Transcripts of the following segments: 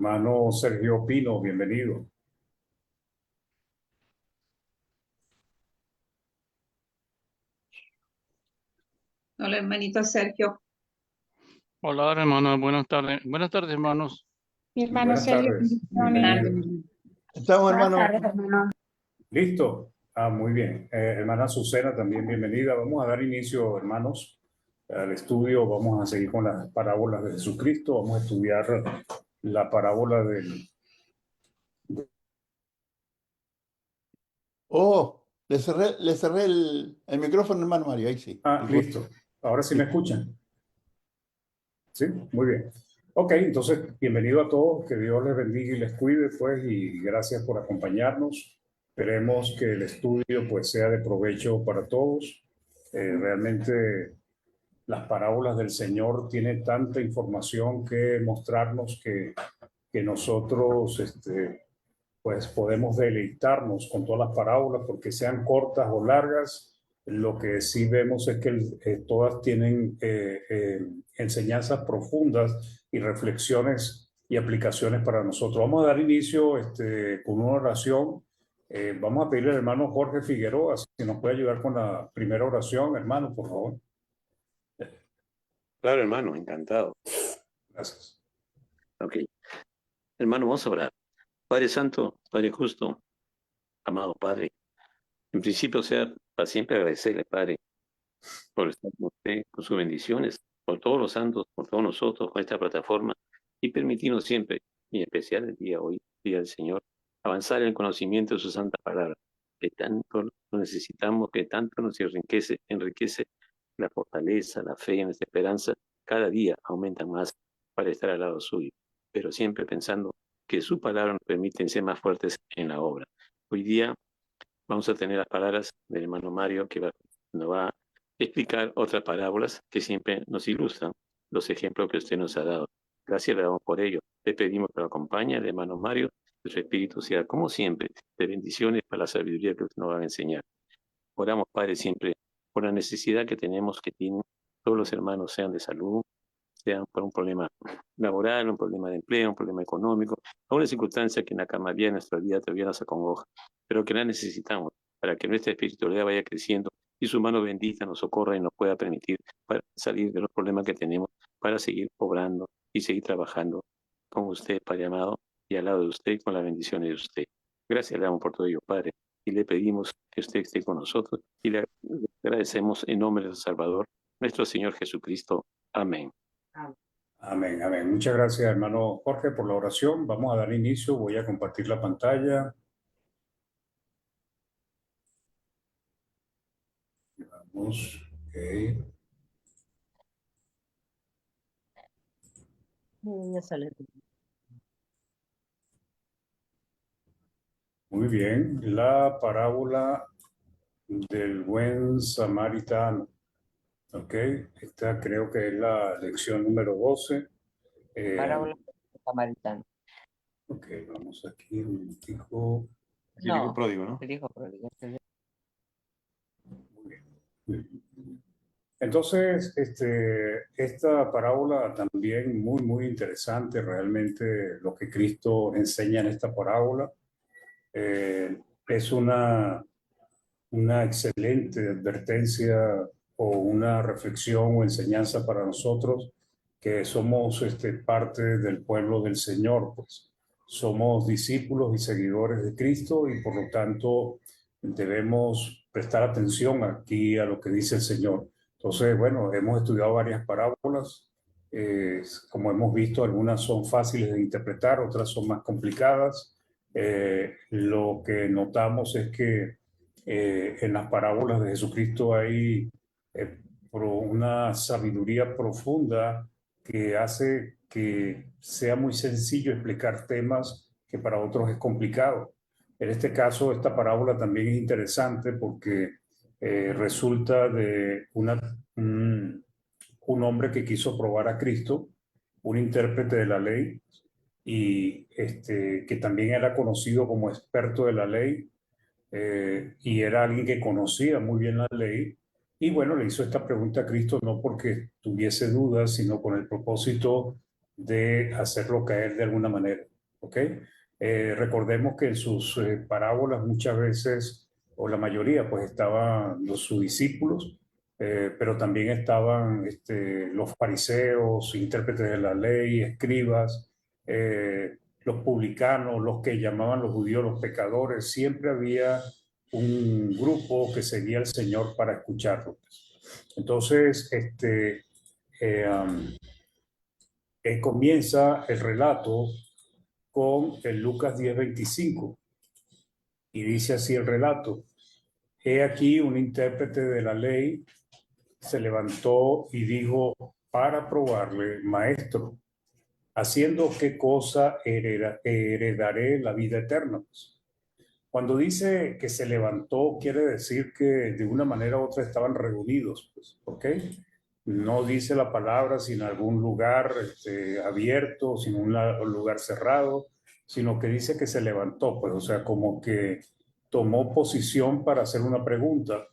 Hermano Sergio Pino, bienvenido. Hola, hermanito Sergio. Hola, hermano. Buenas tardes. Buenas tardes, hermanos. Mi hermano Buenas Sergio, tardes, bendiciones. bienvenido. Estamos, Buenas hermano. tardes, hermano. ¿Listo? Muy bien. Hermana Azucena, también bienvenida. Vamos a dar inicio, hermanos, al estudio. Vamos a seguir con las parábolas de Jesucristo. Vamos a estudiar la parábola del... Oh, le cerré el micrófono, hermano Mario. Ahí sí. Listo. Ahora sí me escuchan. Sí, muy bien. Ok, entonces, bienvenido a todos. Que Dios les bendiga y les cuide, pues, y gracias por acompañarnos. Esperemos que el estudio, pues, sea de provecho para todos. Realmente, las parábolas del Señor tienen tanta información que mostrarnos que nosotros, pues podemos deleitarnos con todas las parábolas, porque sean cortas o largas. Lo que sí vemos es que todas tienen enseñanzas profundas y reflexiones y aplicaciones para nosotros. Vamos a dar inicio con una oración. Vamos a pedirle al hermano Jorge Figueroa si nos puede ayudar con la primera oración, hermano, por favor. Claro, hermano, encantado. Gracias. Ok. Hermano, vamos a orar. Padre Santo, Padre Justo, amado Padre, en principio sea para siempre agradecerle, Padre, por estar con usted, por sus bendiciones, por todos los santos, por todos nosotros, con esta plataforma, y permitirnos siempre, y en especial el día hoy, día del Señor, avanzar en el conocimiento de su santa palabra, que tanto lo necesitamos, que tanto nos enriquece la fortaleza, la fe y nuestra esperanza, cada día aumenta más para estar al lado suyo, pero siempre pensando que su palabra nos permite ser más fuertes en la obra. Hoy día vamos a tener las palabras del hermano Mario que nos va a explicar otras parábolas que siempre nos ilustran los ejemplos que usted nos ha dado. Gracias le damos por ello. Le pedimos que lo acompañe al hermano Mario, que su espíritu sea, como siempre, de bendiciones para la sabiduría que usted nos va a enseñar. Oramos, Padre, siempre por la necesidad que tenemos, que tienen todos los hermanos, sean de salud, sean por un problema laboral, un problema de empleo, un problema económico, a una circunstancia que en la calmaría de nuestra vida todavía nos acongoja, pero que la necesitamos para que nuestra espiritualidad vaya creciendo y su mano bendita nos socorra y nos pueda permitir para salir de los problemas que tenemos, para seguir obrando y seguir trabajando con usted, Padre amado, y al lado de usted, con las bendiciones de usted. Gracias le damos por todo ello, Padre, y le pedimos que usted esté con nosotros y le agradecemos en nombre del Salvador, nuestro Señor Jesucristo. Amén. Amén, amén. Muchas gracias, hermano Jorge, por la oración. Vamos a dar inicio. Voy a compartir la pantalla. Vamos. Okay. Ya sale. Muy bien. La parábola del buen samaritano. Ok. Esta creo que es la lección número 12. Parábola del samaritano. Ok, vamos aquí un momentico. El hijo pródigo, ¿no? El hijo pródigo. Muy bien. Muy bien. Entonces, esta parábola también muy, muy interesante, realmente lo que Cristo enseña en esta parábola. Es una excelente advertencia o una reflexión o enseñanza para nosotros que somos parte del pueblo del Señor, pues somos discípulos y seguidores de Cristo y por lo tanto debemos prestar atención aquí a lo que dice el Señor. Entonces, bueno, hemos estudiado varias parábolas. Como hemos visto, algunas son fáciles de interpretar, otras son más complicadas. Lo que notamos es que en las parábolas de Jesucristo hay una sabiduría profunda que hace que sea muy sencillo explicar temas que para otros es complicado. En este caso, esta parábola también es interesante porque resulta de un hombre que quiso probar a Cristo, un intérprete de la ley, y que también era conocido como experto de la ley, y era alguien que conocía muy bien la ley. Y bueno, le hizo esta pregunta a Cristo no porque tuviese dudas, sino con el propósito de hacerlo caer de alguna manera. ¿ok? Recordemos que en sus parábolas muchas veces, o la mayoría, pues estaban sus discípulos, pero también estaban los fariseos, intérpretes de la ley, escribas, los publicanos, los que llamaban los judíos los pecadores. Siempre había un grupo que seguía al Señor para escucharlo. Entonces, comienza el relato con el Lucas 10:25 y dice así el relato: he aquí un intérprete de la ley se levantó y dijo para probarle: maestro, ¿haciendo qué cosa heredaré la vida eterna? Cuando dice que se levantó, quiere decir que de una manera u otra estaban reunidos, pues, ¿ok? No dice la palabra sin algún lugar abierto, sin un lugar cerrado, sino que dice que se levantó, pues, o sea, como que tomó posición para hacer una pregunta,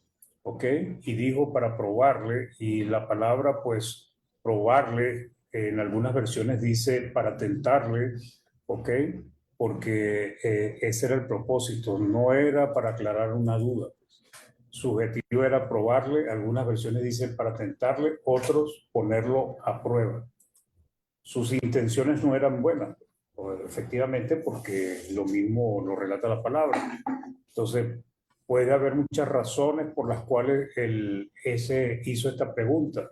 ¿ok? Y dijo para probarle, y la palabra, pues, probarle, en algunas versiones dice para tentarle, ¿ok? Porque ese era el propósito, no era para aclarar una duda. Su objetivo era probarle, algunas versiones dicen para tentarle, otros ponerlo a prueba. Sus intenciones no eran buenas, efectivamente, porque lo mismo lo relata la palabra. Entonces, puede haber muchas razones por las cuales ese hizo esta pregunta,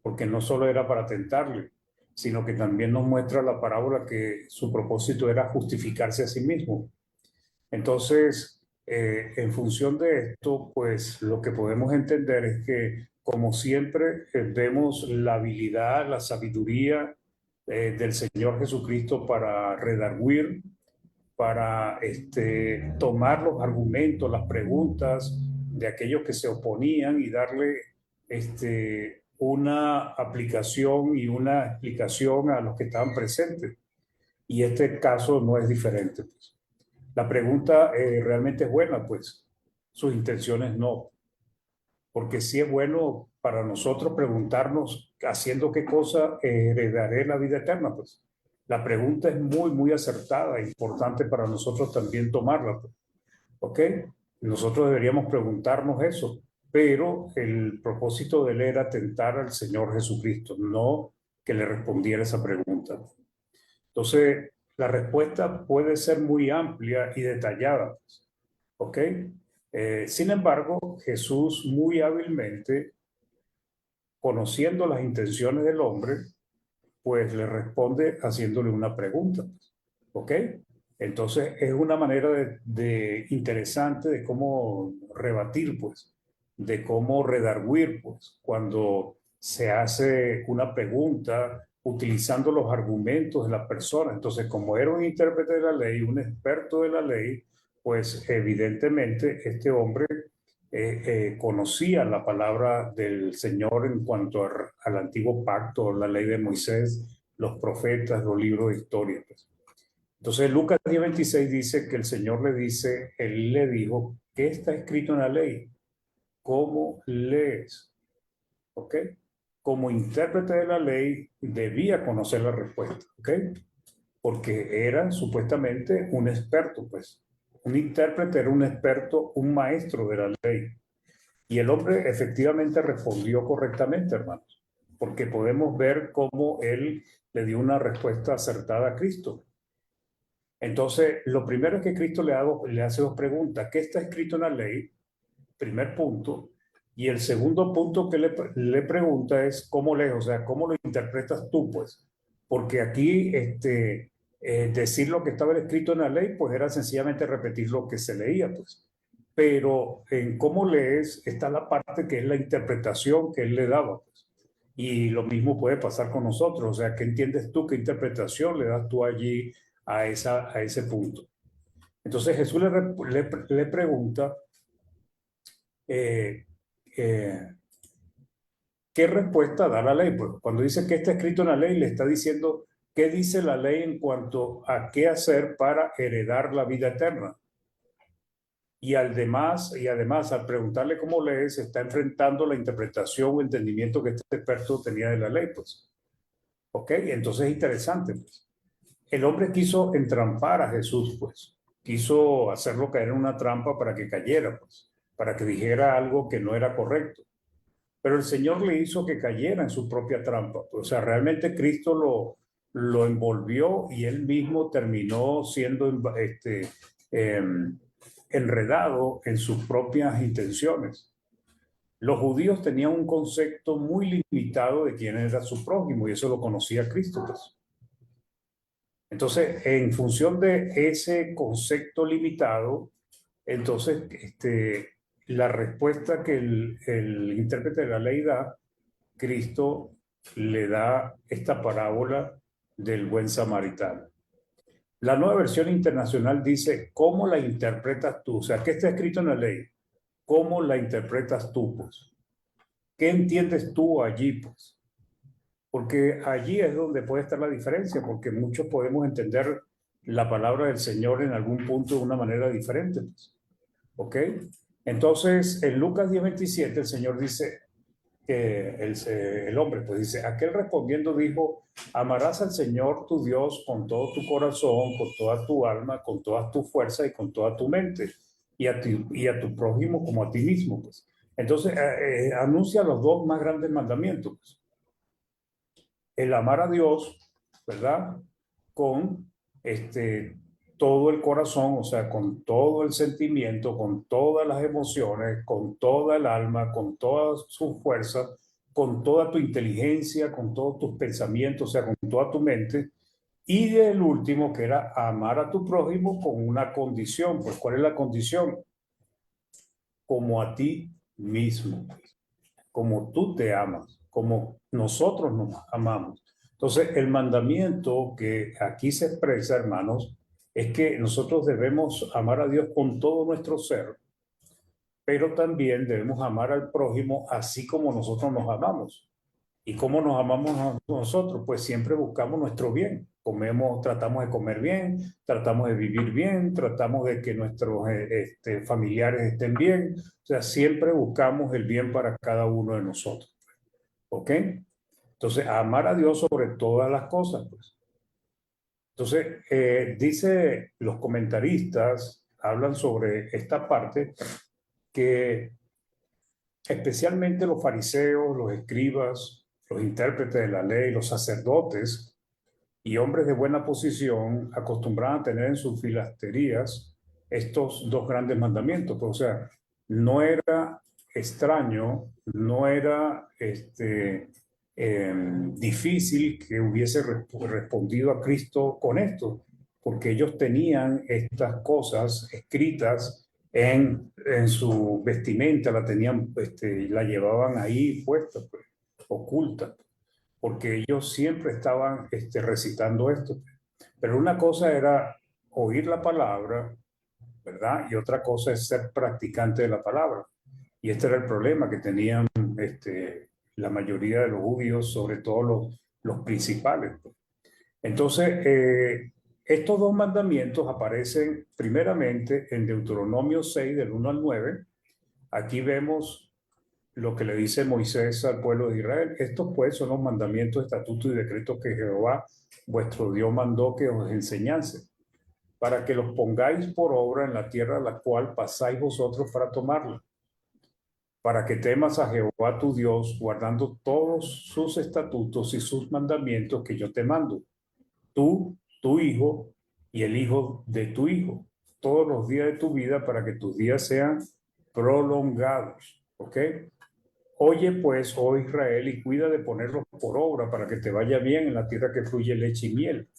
porque no solo era para tentarle, sino que también nos muestra la parábola que su propósito era justificarse a sí mismo. Entonces, en función de esto, pues lo que podemos entender es que, como siempre, vemos la habilidad, la sabiduría del Señor Jesucristo para redarguir, para tomar los argumentos, las preguntas de aquellos que se oponían y darle una aplicación y una explicación a los que estaban presentes. Y este caso no es diferente, pues. La pregunta realmente es buena, pues sus intenciones no, porque sí es bueno para nosotros preguntarnos haciendo qué cosa heredaré la vida eterna, pues. La pregunta es muy, muy acertada, e importante para nosotros también tomarla, pues. ¿Ok? Nosotros deberíamos preguntarnos eso, pero el propósito de él era tentar al Señor Jesucristo, no que le respondiera esa pregunta. Entonces, la respuesta puede ser muy amplia y detallada, ¿ok? Sin embargo, Jesús muy hábilmente, conociendo las intenciones del hombre, pues le responde haciéndole una pregunta, ¿ok? Entonces, es una manera interesante de cómo rebatir, pues, de cómo redarguir, pues, cuando se hace una pregunta utilizando los argumentos de la persona. Entonces, como era un intérprete de la ley, un experto de la ley, pues evidentemente este hombre conocía la palabra del Señor en cuanto al antiguo pacto, la ley de Moisés, los profetas, los libros de historia, pues. Entonces Lucas 10:26 dice que el Señor le dice, él le dijo, ¿qué está escrito en la ley? ¿Cómo lees? ¿Ok? Como intérprete de la ley debía conocer la respuesta, ¿ok? Porque era supuestamente un experto, pues. Un intérprete era un experto, un maestro de la ley. Y el hombre efectivamente respondió correctamente, hermanos, porque podemos ver cómo él le dio una respuesta acertada a Cristo. Entonces, lo primero es que Cristo le hace dos preguntas. ¿Qué está escrito en la ley? Primer punto. Y el segundo punto que le pregunta es cómo lees, o sea, cómo lo interpretas tú, pues. Porque aquí decir lo que estaba escrito en la ley, pues era sencillamente repetir lo que se leía, pues. Pero en cómo lees está la parte que es la interpretación que él le daba, pues. Y lo mismo puede pasar con nosotros, o sea, ¿qué entiendes tú? ¿Qué interpretación le das tú allí a ese punto? Entonces Jesús le pregunta, eh, ¿qué respuesta da la ley? Pues cuando dice que está escrito en la ley, le está diciendo qué dice la ley en cuanto a qué hacer para heredar la vida eterna. Y además, al preguntarle cómo lees, se está enfrentando la interpretación o entendimiento que este experto tenía de la ley, pues. ¿Ok? Entonces es interesante, pues. el hombre quiso entrampar a Jesús, pues. Quiso hacerlo caer en una trampa para que cayera, pues. Para que dijera algo que no era correcto. Pero el Señor le hizo que cayera en su propia trampa. O sea, realmente Cristo lo envolvió y él mismo terminó siendo enredado en sus propias intenciones. Los judíos tenían un concepto muy limitado de quién era su prójimo y eso lo conocía Cristo, pues. Entonces, en función de ese concepto limitado, entonces, la respuesta que el intérprete de la ley da, Cristo le da esta parábola del buen samaritano. La Nueva Versión Internacional dice, ¿cómo la interpretas tú? O sea, ¿qué está escrito en la ley? ¿Cómo la interpretas tú, pues? ¿Qué entiendes tú allí, pues? Porque allí es donde puede estar la diferencia, porque muchos podemos entender la palabra del Señor en algún punto de una manera diferente, pues. ¿Ok? Entonces, en Lucas 10:27, el Señor dice que el hombre, pues dice, aquel respondiendo dijo, amarás al Señor tu Dios con todo tu corazón, con toda tu alma, con toda tu fuerza y con toda tu mente, y a tu prójimo como a ti mismo, pues. Entonces, anuncia los dos más grandes mandamientos, pues. El amar a Dios, ¿verdad? Con todo el corazón, o sea, con todo el sentimiento, con todas las emociones, con toda el alma, con toda su fuerza, con toda tu inteligencia, con todos tus pensamientos, o sea, con toda tu mente. Y el último, que era amar a tu prójimo con una condición. Pues, ¿cuál es la condición? Como a ti mismo, como tú te amas, como nosotros nos amamos. Entonces, el mandamiento que aquí se expresa, hermanos, es que nosotros debemos amar a Dios con todo nuestro ser, pero también debemos amar al prójimo así como nosotros nos amamos. ¿Y cómo nos amamos nosotros? Pues siempre buscamos nuestro bien. Comemos, tratamos de comer bien, tratamos de vivir bien, tratamos de que nuestros familiares estén bien. O sea, siempre buscamos el bien para cada uno de nosotros. ¿Ok? Entonces, amar a Dios sobre todas las cosas, pues. Entonces, dice los comentaristas, hablan sobre esta parte, que especialmente los fariseos, los escribas, los intérpretes de la ley, los sacerdotes y hombres de buena posición acostumbraban a tener en sus filasterías estos dos grandes mandamientos. Pues, o sea, no era extraño, no era difícil que hubiese respondido a Cristo con esto, porque ellos tenían estas cosas escritas en su vestimenta, la tenían, la llevaban ahí puesta, pues, oculta, porque ellos siempre estaban recitando esto. Pero una cosa era oír la palabra, ¿verdad? Y otra cosa es ser practicante de la palabra. Y este era el problema que tenían la mayoría de los judíos, sobre todo los principales. Entonces, estos dos mandamientos aparecen primeramente en Deuteronomio 6, del 1 al 9. Aquí vemos lo que le dice Moisés al pueblo de Israel. Estos pues son los mandamientos, estatutos y decretos que Jehová, vuestro Dios, mandó que os enseñase, para que los pongáis por obra en la tierra a la cual pasáis vosotros para tomarla, para que temas a Jehová tu Dios, guardando todos sus estatutos y sus mandamientos que yo te mando, tú, tu hijo y el hijo de tu hijo, todos los días de tu vida, para que tus días sean prolongados. ¿Ok? Oye pues, oh Israel, y cuida de ponerlos por obra para que te vaya bien en la tierra que fluye leche y miel,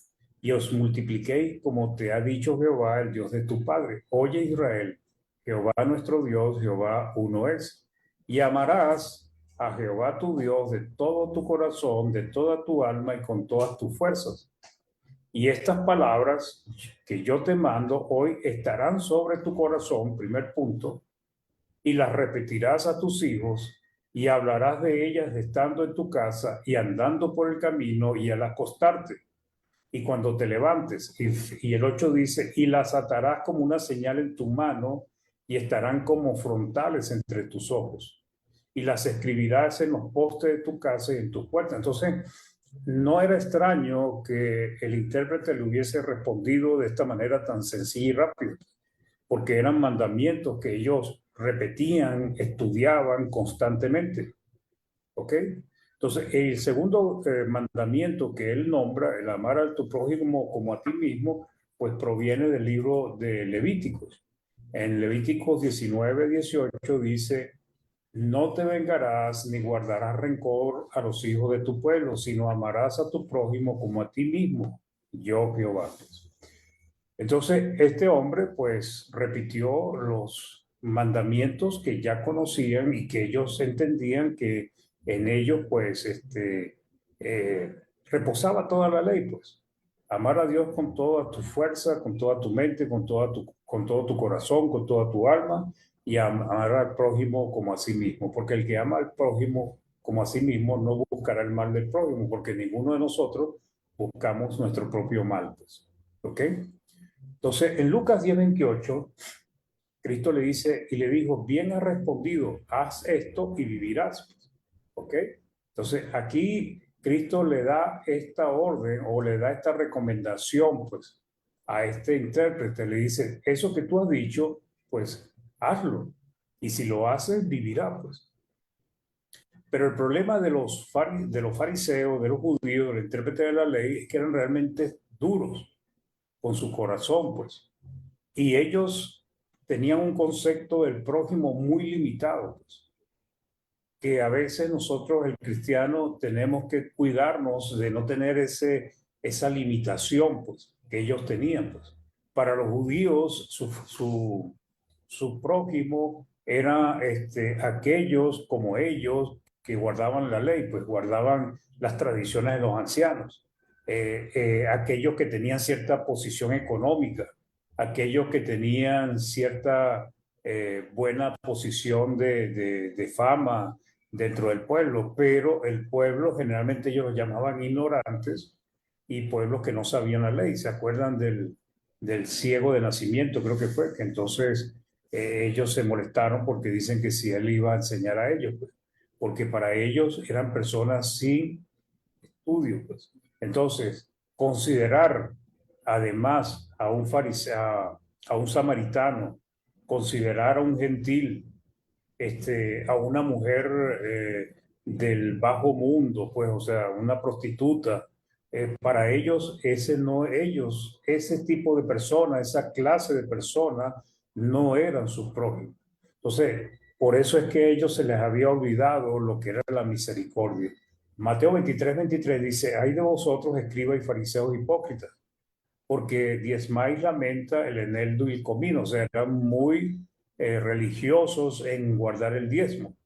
y os multipliquéis como te ha dicho Jehová, el Dios de tu padre. Oye Israel, Jehová nuestro Dios, Jehová uno es. Y amarás a Jehová tu Dios de todo tu corazón, de toda tu alma y con todas tus fuerzas. Y estas palabras que yo te mando hoy estarán sobre tu corazón, primer punto, y las repetirás a tus hijos y hablarás de ellas estando en tu casa y andando por el camino y al acostarte y cuando te levantes. Y el 8 dice, y las atarás como una señal en tu mano y estarán como frontales entre tus ojos. Y las escribirás en los postes de tu casa y en tus puertas. Entonces, no era extraño que el intérprete le hubiese respondido de esta manera tan sencilla y rápida, porque eran mandamientos que ellos repetían, estudiaban constantemente. ¿Ok? Entonces, el segundo mandamiento que él nombra, el amar a tu prójimo como a ti mismo, pues proviene del libro de Levíticos. En Levíticos 19:18 dice: no te vengarás ni guardarás rencor a los hijos de tu pueblo, sino amarás a tu prójimo como a ti mismo, yo Jehová. Entonces, este hombre pues repitió los mandamientos que ya conocían y que ellos entendían que en ellos pues eh, reposaba toda la ley, pues. Amar a Dios con toda tu fuerza, con toda tu mente, con todo tu corazón, con toda tu alma, y amar al prójimo como a sí mismo, porque el que ama al prójimo como a sí mismo no buscará el mal del prójimo, porque ninguno de nosotros buscamos nuestro propio mal, pues. ¿Ok? Entonces, en Lucas 10:28, Cristo le dice y le dijo: bien has respondido, haz esto y vivirás. ¿Ok? Entonces, aquí Cristo le da esta orden o le da esta recomendación, pues, a este intérprete. Le dice: eso que tú has dicho, pues, hazlo. Y si lo haces, vivirá, pues. Pero el problema de los fariseos, de los judíos, del intérprete de la ley, es que eran realmente duros con su corazón, pues. Y ellos tenían un concepto del prójimo muy limitado, pues, que a veces nosotros, el cristiano, tenemos que cuidarnos de no tener esa limitación, pues, que ellos tenían, pues. Para los judíos, su prójimo era aquellos como ellos que guardaban la ley, pues guardaban las tradiciones de los ancianos, aquellos que tenían cierta posición económica, aquellos que tenían cierta buena posición de fama dentro del pueblo, pero el pueblo generalmente ellos los llamaban ignorantes y pueblos que no sabían la ley. ¿Se acuerdan del ciego de nacimiento? Creo que fue, que entonces ellos se molestaron porque dicen que si él iba a enseñar a ellos, pues, porque para ellos eran personas sin estudio, pues. Entonces, considerar además a un fariseo, a un samaritano, considerar a un gentil, a una mujer del bajo mundo, pues, o sea, una prostituta, para ellos, ese tipo de persona, esa clase de persona, no eran sus prójimos. Entonces, por eso es que a ellos se les había olvidado lo que era la misericordia. Mateo 23:23 dice: ay de vosotros, escribas y fariseos hipócritas, porque diezmáis la menta, el eneldo y el comino. O sea, eran muy religiosos en guardar el diezmo,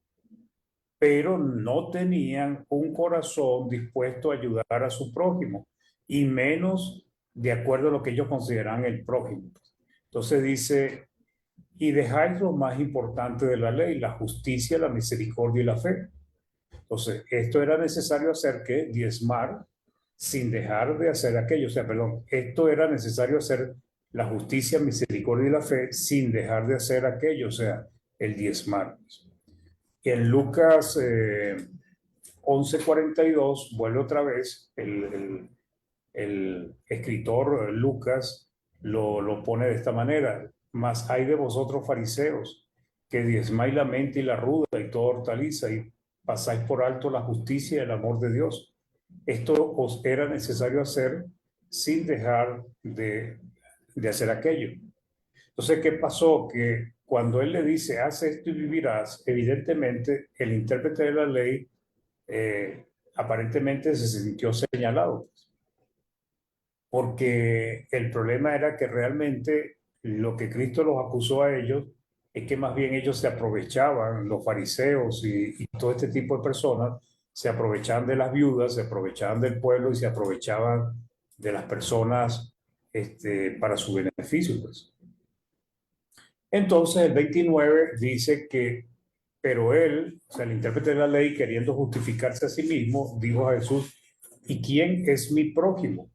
pero no tenían un corazón dispuesto a ayudar a su prójimo, y menos de acuerdo a lo que ellos consideran el prójimo. Entonces dice: y dejáis lo más importante de la ley, la justicia, la misericordia y la fe. Entonces, esto era necesario hacer, que diezmar sin dejar de hacer aquello. O sea, perdón, esto era necesario hacer, la justicia, misericordia y la fe, sin dejar de hacer aquello, o sea, el diezmar. Y en Lucas 11:42 vuelve otra vez, el escritor Lucas lo pone de esta manera: mas hay de vosotros fariseos, que diezmáis la menta y la ruda y toda hortaliza, y pasáis por alto la justicia y el amor de Dios. Esto os era necesario hacer sin dejar de hacer aquello. Entonces, ¿qué pasó? Que cuando él le dice: haz esto y vivirás, evidentemente el intérprete de la ley aparentemente se sintió señalado, porque el problema era que realmente lo que Cristo los acusó a ellos es que más bien ellos se aprovechaban, los fariseos y todo este tipo de personas, se aprovechaban de las viudas, se aprovechaban del pueblo y se aprovechaban de las personas para su beneficio, pues. Entonces el 29 dice que: pero él, o sea, el intérprete de la ley, queriendo justificarse a sí mismo, dijo a Jesús: ¿y quién es mi prójimo?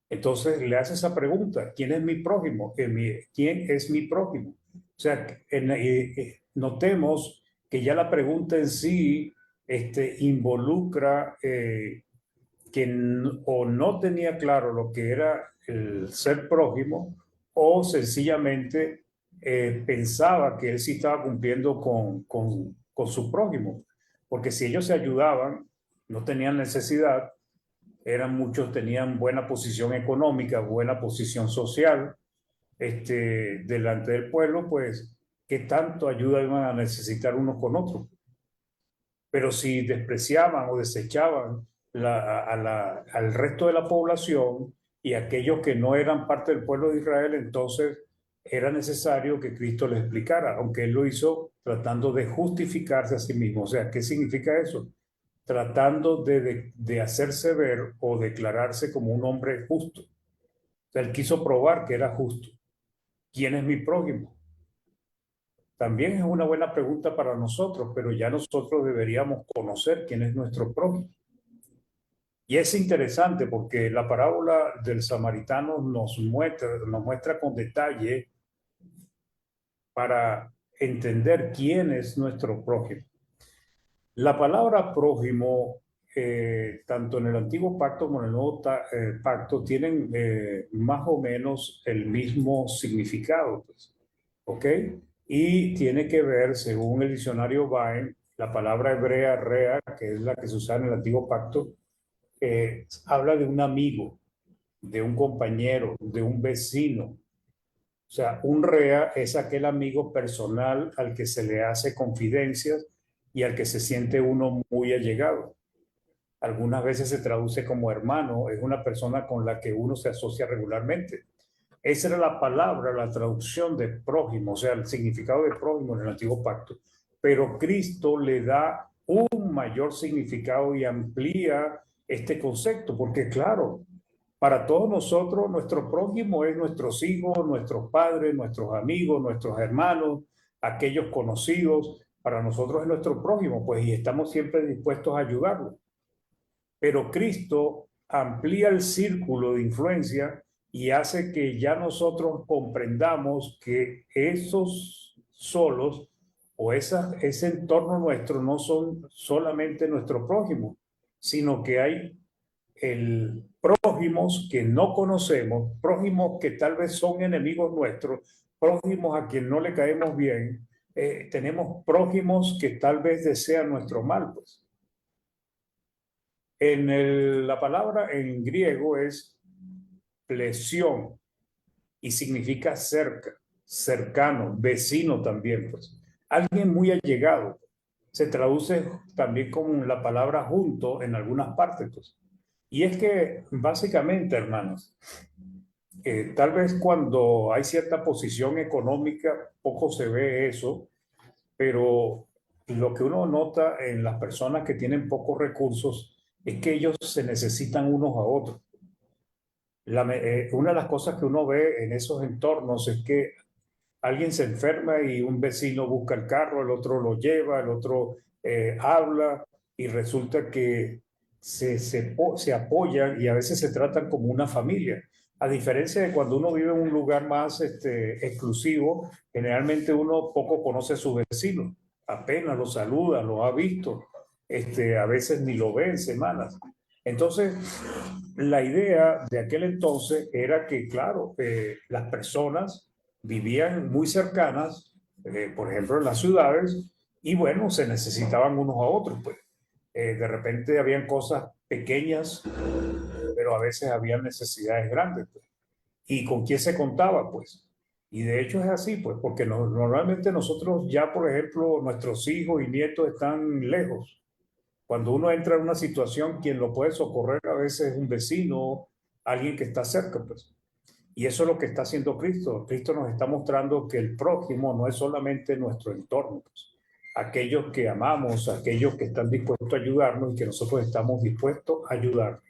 Entonces le hace esa pregunta: ¿quién es mi prójimo? ¿Quién es mi prójimo? O sea, notemos que ya la pregunta en sí involucra o no tenía claro lo que era el ser prójimo, o sencillamente pensaba que él sí estaba cumpliendo con su prójimo. Porque si ellos se ayudaban, no tenían necesidad, muchos tenían buena posición económica, buena posición social, delante del pueblo, pues, ¿qué tanto ayuda iban a necesitar unos con otros? Pero si despreciaban o desechaban al resto de la población y aquellos que no eran parte del pueblo de Israel, entonces era necesario que Cristo les explicara, aunque él lo hizo tratando de justificarse a sí mismo. O sea, ¿qué significa eso? Tratando de hacerse ver o declararse como un hombre justo. O sea, él quiso probar que era justo. ¿Quién es mi prójimo? También es una buena pregunta para nosotros, pero ya nosotros deberíamos conocer quién es nuestro prójimo. Y es interesante porque la parábola del samaritano nos muestra con detalle para entender quién es nuestro prójimo. La palabra prójimo, tanto en el Antiguo Pacto como en el Nuevo Pacto, tienen más o menos el mismo significado, pues, ¿ok? Y tiene que ver, según el diccionario Baen, la palabra hebrea rea, que es la que se usa en el Antiguo Pacto, habla de un amigo, de un compañero, de un vecino. O sea, un rea es aquel amigo personal al que se le hace confidencias y al que se siente uno muy allegado. Algunas veces se traduce como hermano, es una persona con la que uno se asocia regularmente. Esa era la palabra, la traducción de prójimo, o sea, el significado de prójimo en el Antiguo Pacto. Pero Cristo le da un mayor significado y amplía este concepto, porque claro, para todos nosotros, nuestro prójimo es nuestros hijos, nuestros padres, nuestros amigos, nuestros hermanos, aquellos conocidos. Para nosotros es nuestro prójimo, pues, y estamos siempre dispuestos a ayudarlo. Pero Cristo amplía el círculo de influencia y hace que ya nosotros comprendamos que esos solos o ese entorno nuestro no son solamente nuestro prójimo, sino que hay prójimos que no conocemos, prójimos que tal vez son enemigos nuestros, prójimos a quien no le caemos bien. Tenemos prójimos que tal vez desean nuestro mal, pues. La palabra en griego es plesión y significa cerca, cercano, vecino también, pues. Alguien muy allegado. Se traduce también como la palabra junto en algunas partes, pues. Y es que básicamente, hermanos, tal vez cuando hay cierta posición económica, poco se ve eso, pero lo que uno nota en las personas que tienen pocos recursos es que ellos se necesitan unos a otros. Una de las cosas que uno ve en esos entornos es que alguien se enferma y un vecino busca el carro, el otro lo lleva, el otro habla, y resulta que se apoyan y a veces se tratan como una familia. A diferencia de cuando uno vive en un lugar más exclusivo, generalmente uno poco conoce a su vecino, apenas lo saluda, lo ha visto, a veces ni lo ve en semanas. Entonces, la idea de aquel entonces era que, claro, las personas vivían muy cercanas, por ejemplo, en las ciudades, y bueno, se necesitaban unos a otros, pues. De repente habían cosas pequeñas, pero a veces habían necesidades grandes, pues. ¿Y con quién se contaba, pues? Y de hecho es así, pues, porque normalmente nosotros ya, por ejemplo, nuestros hijos y nietos están lejos. Cuando uno entra en una situación, quien lo puede socorrer a veces es un vecino, alguien que está cerca, pues. Y eso es lo que está haciendo Cristo. Cristo nos está mostrando que el prójimo no es solamente nuestro entorno, pues. Aquellos que amamos, aquellos que están dispuestos a ayudarnos y que nosotros estamos dispuestos a ayudar.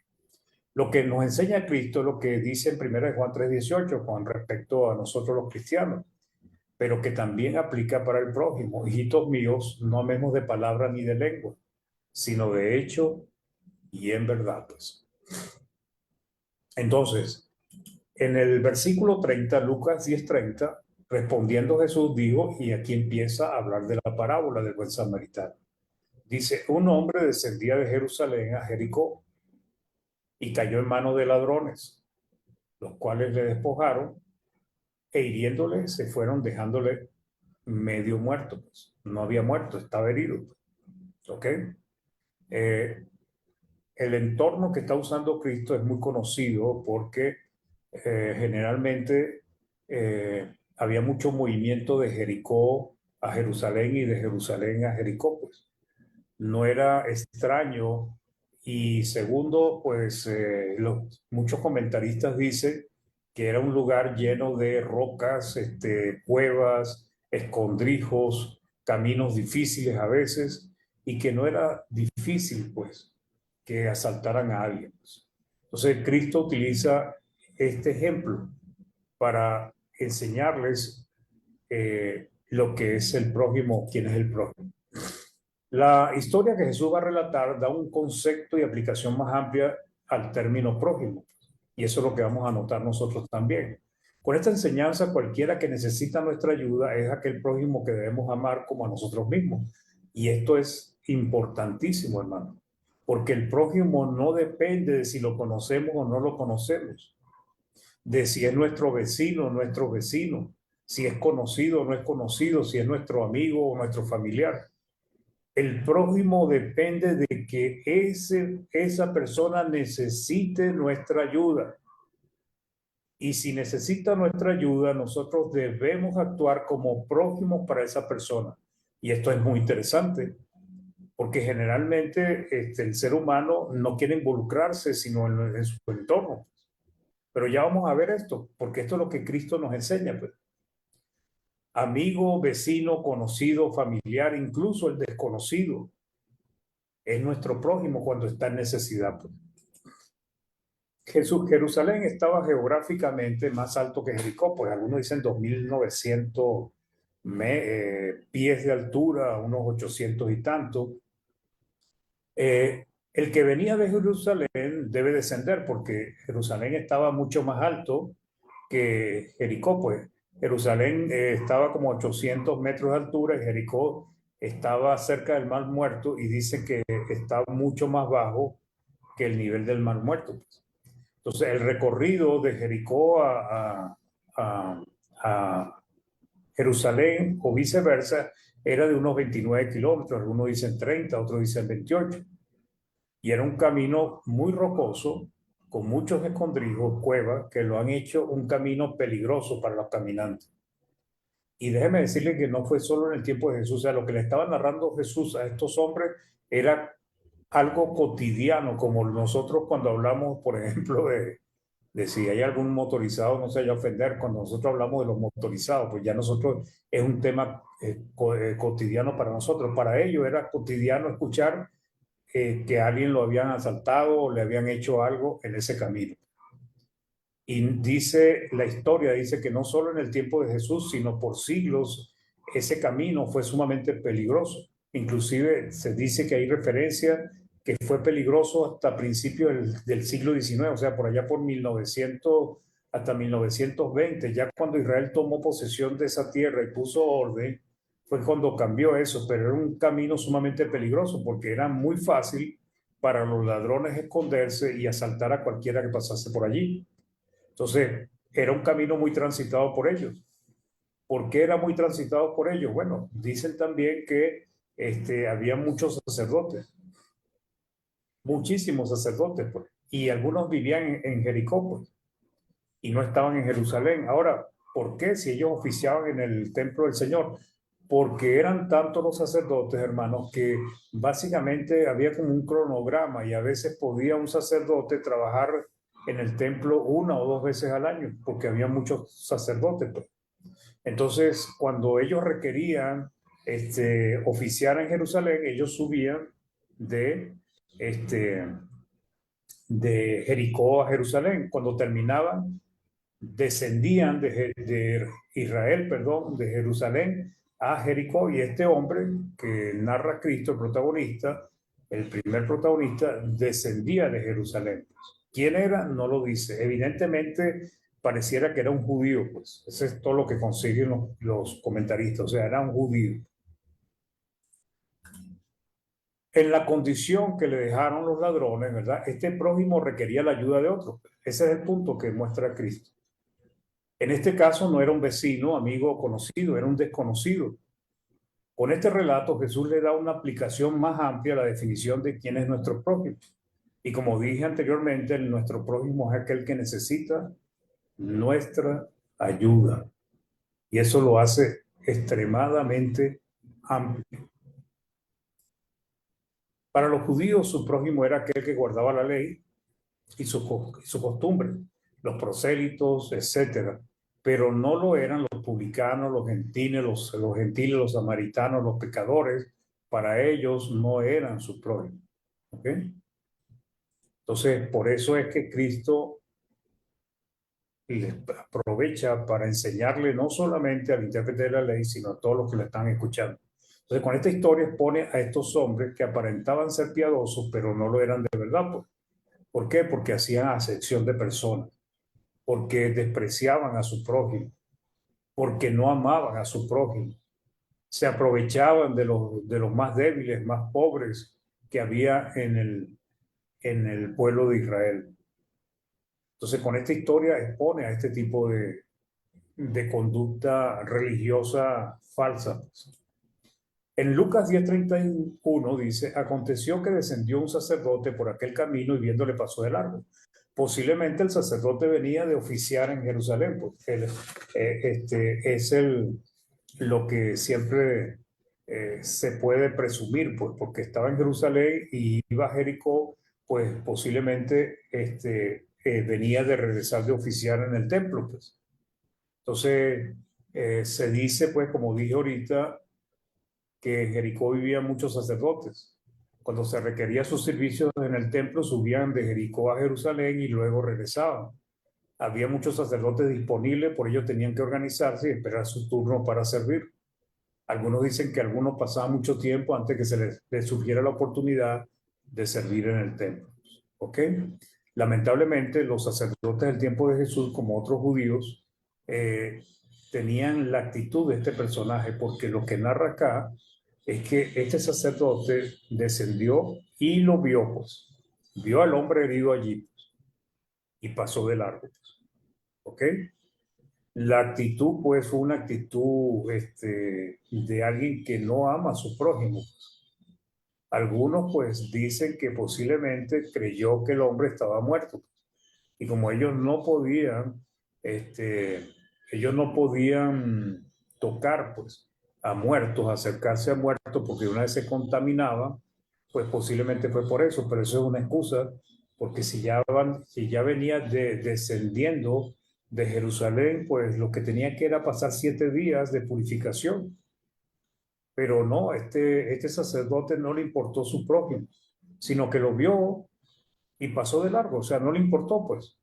Lo que nos enseña Cristo es lo que dice en 1 Juan 3:18 con respecto a nosotros los cristianos, pero que también aplica para el prójimo. Hijitos míos, no amemos de palabra ni de lengua, sino de hecho y en verdad, pues. Entonces, en el versículo 30, Lucas 10:30, respondiendo Jesús dijo, y aquí empieza a hablar de la parábola del buen samaritano. Dice, un hombre descendía de Jerusalén a Jericó y cayó en manos de ladrones, los cuales le despojaron e hiriéndole se fueron dejándole medio muerto. Pues. No había muerto, estaba herido. ¿Ok? El entorno que está usando Cristo es muy conocido porque generalmente había mucho movimiento de Jericó a Jerusalén y de Jerusalén a Jericó, pues. No era extraño y segundo, pues muchos comentaristas dicen que era un lugar lleno de rocas, cuevas, escondrijos, caminos difíciles a veces y que no era difícil, pues, que asaltaran a alguien. Entonces, Cristo utiliza este ejemplo para enseñarles lo que es el prójimo, quién es el prójimo. La historia que Jesús va a relatar da un concepto y aplicación más amplia al término prójimo. Y eso es lo que vamos a notar nosotros también. Con esta enseñanza, cualquiera que necesita nuestra ayuda es aquel prójimo que debemos amar como a nosotros mismos. Y esto es importantísimo, hermano, porque el prójimo no depende de si lo conocemos o no lo conocemos, de si es nuestro vecino o nuestro vecino, si es conocido o no es conocido, si es nuestro amigo o nuestro familiar. El prójimo depende de que esa persona necesite nuestra ayuda. Y si necesita nuestra ayuda, nosotros debemos actuar como prójimos para esa persona. Y esto es muy interesante, porque generalmente el ser humano no quiere involucrarse sino en su entorno. Pero ya vamos a ver esto, porque esto es lo que Cristo nos enseña. Pues. Amigo, vecino, conocido, familiar, incluso el desconocido, es nuestro prójimo cuando está en necesidad. Pues. Jerusalén estaba geográficamente más alto que Jericó, pues algunos dicen 2.900 pies de altura, unos 800 y tanto. El que venía de Jerusalén debe descender porque Jerusalén estaba mucho más alto que Jericó, pues. Jerusalén estaba como 800 metros de altura y Jericó estaba cerca del Mar Muerto y dice que está mucho más bajo que el nivel del Mar Muerto. Pues. Entonces, el recorrido de Jericó a Jerusalén o viceversa era de unos 29 kilómetros, algunos dicen 30, otros dicen 28. Y era un camino muy rocoso, con muchos escondrijos, cuevas, que lo han hecho un camino peligroso para los caminantes. Y déjeme decirle que no fue solo en el tiempo de Jesús, o sea, lo que le estaba narrando Jesús a estos hombres era algo cotidiano, como nosotros cuando hablamos, por ejemplo, de si hay algún motorizado, no se vaya a ofender, cuando nosotros hablamos de los motorizados, pues ya nosotros es un tema cotidiano para nosotros. Para ellos era cotidiano escuchar que a alguien lo habían asaltado o le habían hecho algo en ese camino. Y dice, la historia dice que no solo en el tiempo de Jesús, sino por siglos, ese camino fue sumamente peligroso. Inclusive se dice que hay referencia que fue peligroso hasta principios del siglo XIX, o sea, por allá por 1900 hasta 1920, ya cuando Israel tomó posesión de esa tierra y puso orden, fue cuando cambió eso, pero era un camino sumamente peligroso porque era muy fácil para los ladrones esconderse y asaltar a cualquiera que pasase por allí. Entonces, era un camino muy transitado por ellos. ¿Por qué era muy transitado por ellos? Bueno, dicen también que había muchos sacerdotes, muchísimos sacerdotes, pues, y algunos vivían en Jericó, pues, y no estaban en Jerusalén. Ahora, ¿por qué? Si ellos oficiaban en el templo del Señor. Porque eran tantos los sacerdotes, hermanos, que básicamente había como un cronograma y a veces podía un sacerdote trabajar en el templo 1 o 2 veces al año, porque había muchos sacerdotes. Pues. Entonces, cuando ellos requerían oficiar en Jerusalén, ellos subían de, de Jericó a Jerusalén. Cuando terminaban, descendían de Israel, perdón, de Jerusalén a Jericó, y este hombre que narra Cristo, el protagonista, el primer protagonista, descendía de Jerusalén. ¿Quién era? No lo dice. Evidentemente pareciera que era un judío, pues. Eso es todo lo que consiguen los comentaristas, o sea, era un judío. en la condición que le dejaron los ladrones, ¿verdad? Este prójimo requería la ayuda de otro. Ese es el punto que muestra Cristo. En este caso no era un vecino, amigo o conocido, era un desconocido. Con este relato Jesús le da una aplicación más amplia a la definición de quién es nuestro prójimo. Y como dije anteriormente, nuestro prójimo es aquel que necesita nuestra ayuda. Y eso lo hace extremadamente amplio. Para los judíos, su prójimo era aquel que guardaba la ley y su costumbre, los prosélitos, etcétera. Pero no lo eran los publicanos, los gentiles, los samaritanos, los pecadores. Para ellos no eran su prójimo. ¿Ok? Entonces, por eso es que Cristo les aprovecha para enseñarle no solamente al intérprete de la ley, sino a todos los que le están escuchando. Entonces, con esta historia expone a estos hombres que aparentaban ser piadosos, pero no lo eran de verdad. Pues. ¿Por qué? Porque hacían acepción de personas, porque despreciaban a su prójimo, porque no amaban a su prójimo, se aprovechaban de los más débiles, más pobres que había en el pueblo de Israel. Entonces, con esta historia expone a este tipo de conducta religiosa falsa. En Lucas 10:31 dice, aconteció que descendió un sacerdote por aquel camino y viéndole pasó de largo. Posiblemente el sacerdote venía de oficiar en Jerusalén, porque es lo que siempre se puede presumir, pues, porque estaba en Jerusalén y iba a Jericó, pues posiblemente venía de regresar de oficiar en el templo, pues. Entonces, se dice, pues, como dije ahorita, que en Jericó vivían muchos sacerdotes. Cuando se requería sus servicios en el templo, subían de Jericó a Jerusalén y luego regresaban. Había muchos sacerdotes disponibles, por ello tenían que organizarse y esperar su turno para servir. Algunos dicen que algunos pasaban mucho tiempo antes que se les surgiera la oportunidad de servir en el templo. ¿Ok? Lamentablemente, los sacerdotes del tiempo de Jesús, como otros judíos, tenían la actitud de este personaje, porque lo que narra acá es que este sacerdote descendió y lo vio, pues. Vio al hombre herido allí y pasó de largo. ¿Ok? La actitud, pues, fue una actitud de alguien que no ama a su prójimo. Algunos, pues, dicen que posiblemente creyó que el hombre estaba muerto. Y como ellos no podían tocar, pues, a muertos, acercarse a muertos, porque una vez se contaminaban, pues posiblemente fue por eso, pero eso es una excusa, porque si ya venía descendiendo de Jerusalén, pues lo que tenía que era pasar 7 días de purificación. Pero no, este sacerdote no le importó su prójimo, sino que lo vio y pasó de largo, o sea, no le importó, pues.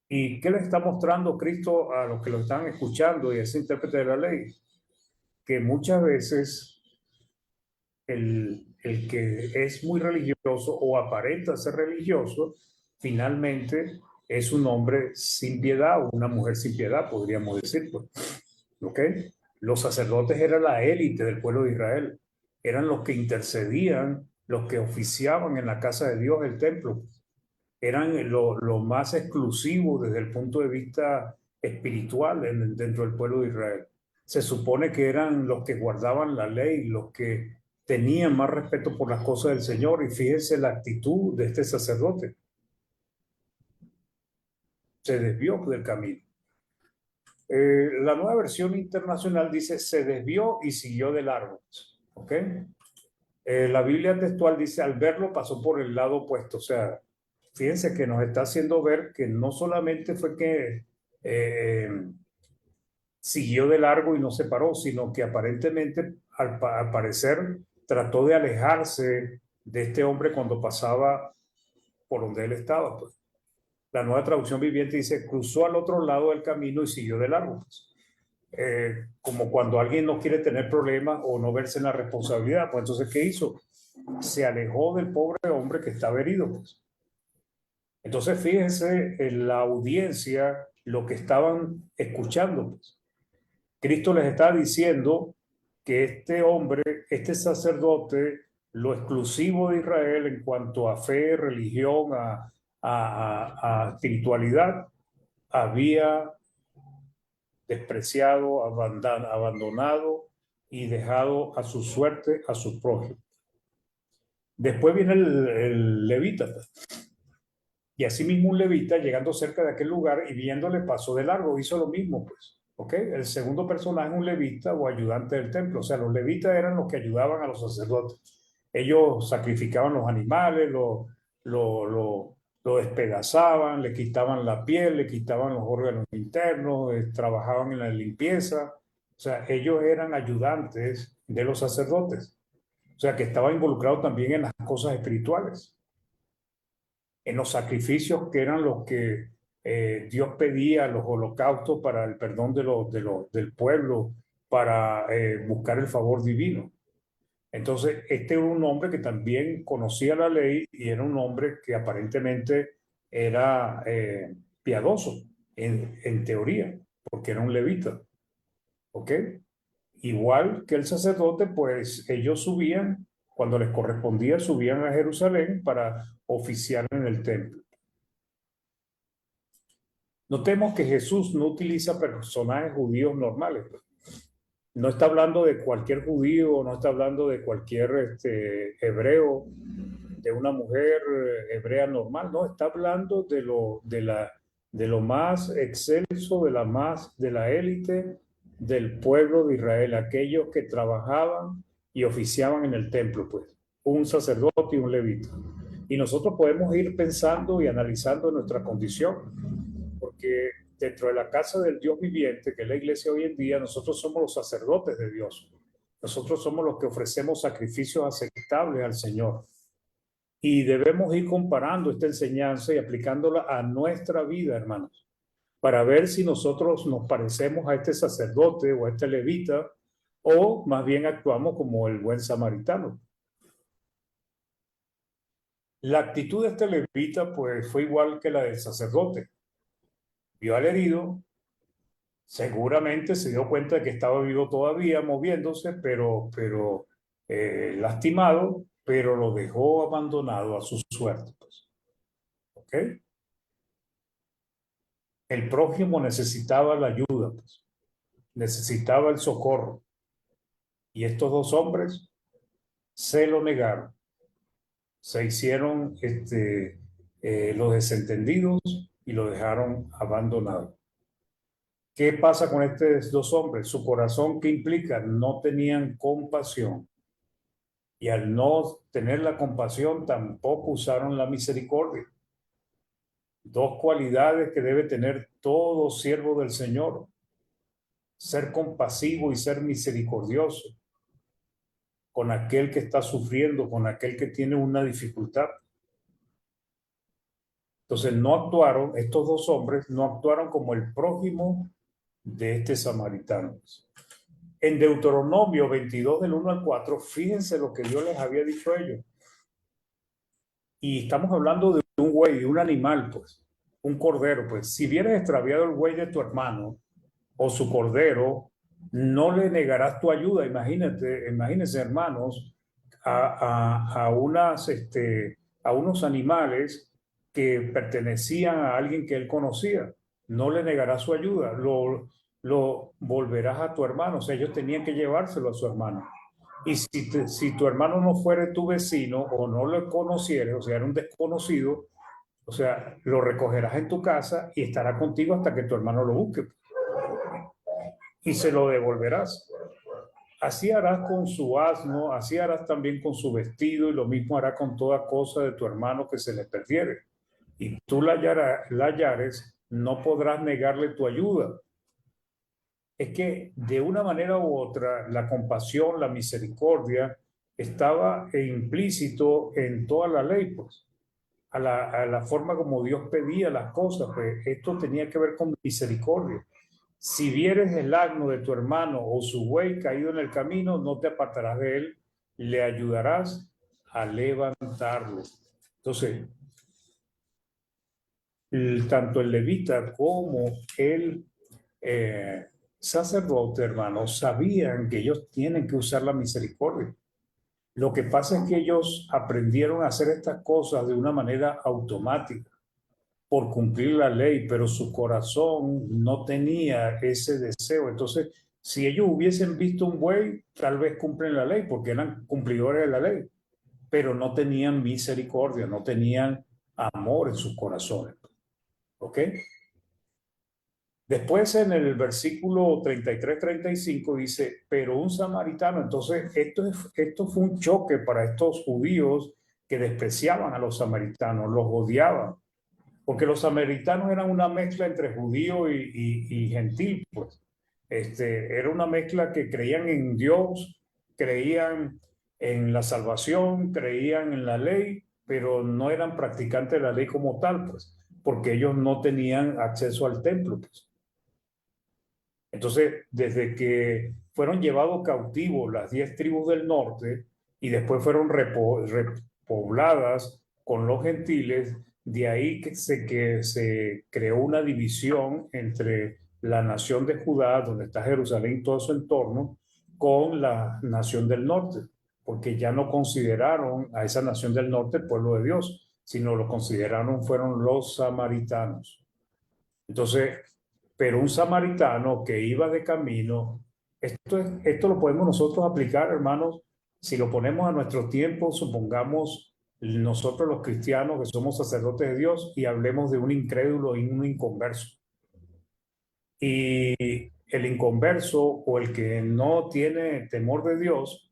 ¿Y qué le está mostrando Cristo a los que lo están escuchando y ese intérprete de la ley? Que muchas veces el que es muy religioso o aparenta ser religioso, finalmente es un hombre sin piedad o una mujer sin piedad, podríamos decir. Pues. ¿Ok? Los sacerdotes eran la élite del pueblo de Israel, eran los que intercedían, los que oficiaban en la casa de Dios, el templo. Eran lo más exclusivo desde el punto de vista espiritual dentro del pueblo de Israel. Se supone que eran los que guardaban la ley, los que tenían más respeto por las cosas del Señor. Y fíjense la actitud de este sacerdote. Se desvió del camino. La nueva versión internacional dice, se desvió y siguió de largo. ¿Ok? La Biblia textual dice, al verlo pasó por el lado opuesto. O sea, fíjense que nos está haciendo ver que no solamente fue que siguió de largo y no se paró, sino que aparentemente, al parecer, trató de alejarse de este hombre cuando pasaba por donde él estaba. Pues. La nueva traducción viviente dice, cruzó al otro lado del camino y siguió de largo. Pues. Como cuando alguien no quiere tener problemas o no verse en la responsabilidad, pues entonces, ¿qué hizo? Se alejó del pobre hombre que estaba herido. Pues. Entonces, fíjense en la audiencia lo que estaban escuchando. Pues. Cristo les está diciendo que este hombre, este sacerdote, lo exclusivo de Israel en cuanto a fe, religión, a espiritualidad, había despreciado, abandonado y dejado a su suerte a sus prójimos. Después viene el levita. Y asimismo un levita, llegando cerca de aquel lugar y viéndole, pasó de largo, hizo lo mismo, pues. ¿Ok? El segundo personaje es un levita o ayudante del templo. O sea, los levitas eran los que ayudaban a los sacerdotes. Ellos sacrificaban los animales, lo despedazaban, le quitaban la piel, le quitaban los órganos internos, trabajaban en la limpieza. O sea, ellos eran ayudantes de los sacerdotes. O sea, que estaban involucrados también en las cosas espirituales, en los sacrificios que eran los que Dios pedía, los holocaustos para el perdón del pueblo, para buscar el favor divino. Entonces, este era un hombre que también conocía la ley y era un hombre que aparentemente era piadoso en teoría, porque era un levita. ¿Ok? Igual que el sacerdote, pues ellos subían, cuando les correspondía, subían a Jerusalén para oficiar en el templo. Notemos que Jesús no utiliza personajes judíos normales. No está hablando de cualquier judío, no está hablando de cualquier hebreo, de una mujer hebrea normal, no, está hablando de lo más excelso, de la élite del pueblo de Israel, aquellos que trabajaban y oficiaban en el templo, pues, un sacerdote y un levita. Y nosotros podemos ir pensando y analizando nuestra condición, porque dentro de la casa del Dios viviente, que es la iglesia hoy en día, nosotros somos los sacerdotes de Dios. Nosotros somos los que ofrecemos sacrificios aceptables al Señor. Y debemos ir comparando esta enseñanza y aplicándola a nuestra vida, hermanos, para ver si nosotros nos parecemos a este sacerdote o a este levita, o más bien actuamos como el buen samaritano. La actitud de este levita, pues, fue igual que la del sacerdote. Vio al herido, seguramente se dio cuenta de que estaba vivo todavía, moviéndose, pero lastimado, pero lo dejó abandonado a su suerte. Pues. ¿Ok? El prójimo necesitaba la ayuda, pues. Necesitaba el socorro. Y estos dos hombres se lo negaron. Se hicieron los desentendidos y lo dejaron abandonado. ¿Qué pasa con estos dos hombres? Su corazón, ¿qué implica? No tenían compasión. Y al no tener la compasión, tampoco usaron la misericordia. Dos cualidades que debe tener todo siervo del Señor: ser compasivo y ser misericordioso con aquel que está sufriendo, con aquel que tiene una dificultad. Entonces no actuaron, estos dos hombres no actuaron como el prójimo de este samaritano. En Deuteronomio 22 del 1 al 4, fíjense lo que Dios les había dicho a ellos. Y estamos hablando de un buey, de un animal, pues, un cordero, pues. Si vieres extraviado el buey de tu hermano o su cordero, no le negarás tu ayuda. Imagínense, hermanos, a unos animales que pertenecían a alguien que él conocía. No le negarás su ayuda, lo volverás a tu hermano. O sea, ellos tenían que llevárselo a su hermano. Y si tu hermano no fuera tu vecino o no lo conocieras, o sea, era un desconocido, o sea, lo recogerás en tu casa y estará contigo hasta que tu hermano lo busque. Y se lo devolverás. Así harás con su asno, así harás también con su vestido, y lo mismo hará con toda cosa de tu hermano que se le perdiere. Y tú la hallares, no podrás negarle tu ayuda. Es que de una manera u otra, la compasión, la misericordia, estaba implícito en toda la ley, pues, a la forma como Dios pedía las cosas, pues esto tenía que ver con misericordia. Si vieres el asno de tu hermano o su buey caído en el camino, no te apartarás de él, le ayudarás a levantarlo. Entonces, tanto el levita como el sacerdote, hermanos, sabían que ellos tienen que usar la misericordia. Lo que pasa es que ellos aprendieron a hacer estas cosas de una manera automática, por cumplir la ley, pero su corazón no tenía ese deseo. Entonces, si ellos hubiesen visto un buey, tal vez cumplen la ley, porque eran cumplidores de la ley, pero no tenían misericordia, no tenían amor en sus corazones. ¿Ok? Después en el versículo 33-35 dice, pero un samaritano, entonces esto fue un choque para estos judíos que despreciaban a los samaritanos, los odiaban, porque los samaritanos eran una mezcla entre judío y gentil, pues. Era una mezcla que creían en Dios, creían en la salvación, creían en la ley, pero no eran practicantes de la ley como tal, pues, porque ellos no tenían acceso al templo, pues. Entonces, desde que fueron llevados cautivos las 10 tribus del norte y después fueron repobladas con los gentiles, de ahí que se creó una división entre la nación de Judá, donde está Jerusalén y todo su entorno, con la nación del norte, porque ya no consideraron a esa nación del norte el pueblo de Dios, sino lo consideraron fueron los samaritanos. Entonces, pero un samaritano que iba de camino, esto lo podemos nosotros aplicar, hermanos, si lo ponemos a nuestro tiempo, supongamos nosotros los cristianos que somos sacerdotes de Dios y hablemos de un incrédulo y un inconverso. Y el inconverso o el que no tiene temor de Dios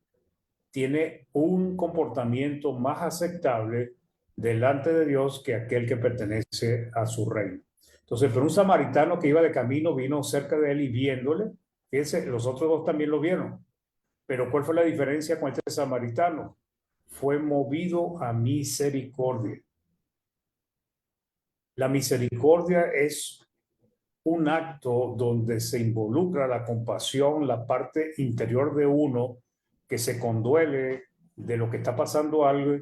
tiene un comportamiento más aceptable delante de Dios que aquel que pertenece a su reino. Entonces, pero un samaritano que iba de camino vino cerca de él y viéndole, fíjense, los otros dos también lo vieron, pero ¿cuál fue la diferencia con este samaritano? Fue movido a misericordia. La misericordia es un acto donde se involucra la compasión, la parte interior de uno que se conduele de lo que está pasando algo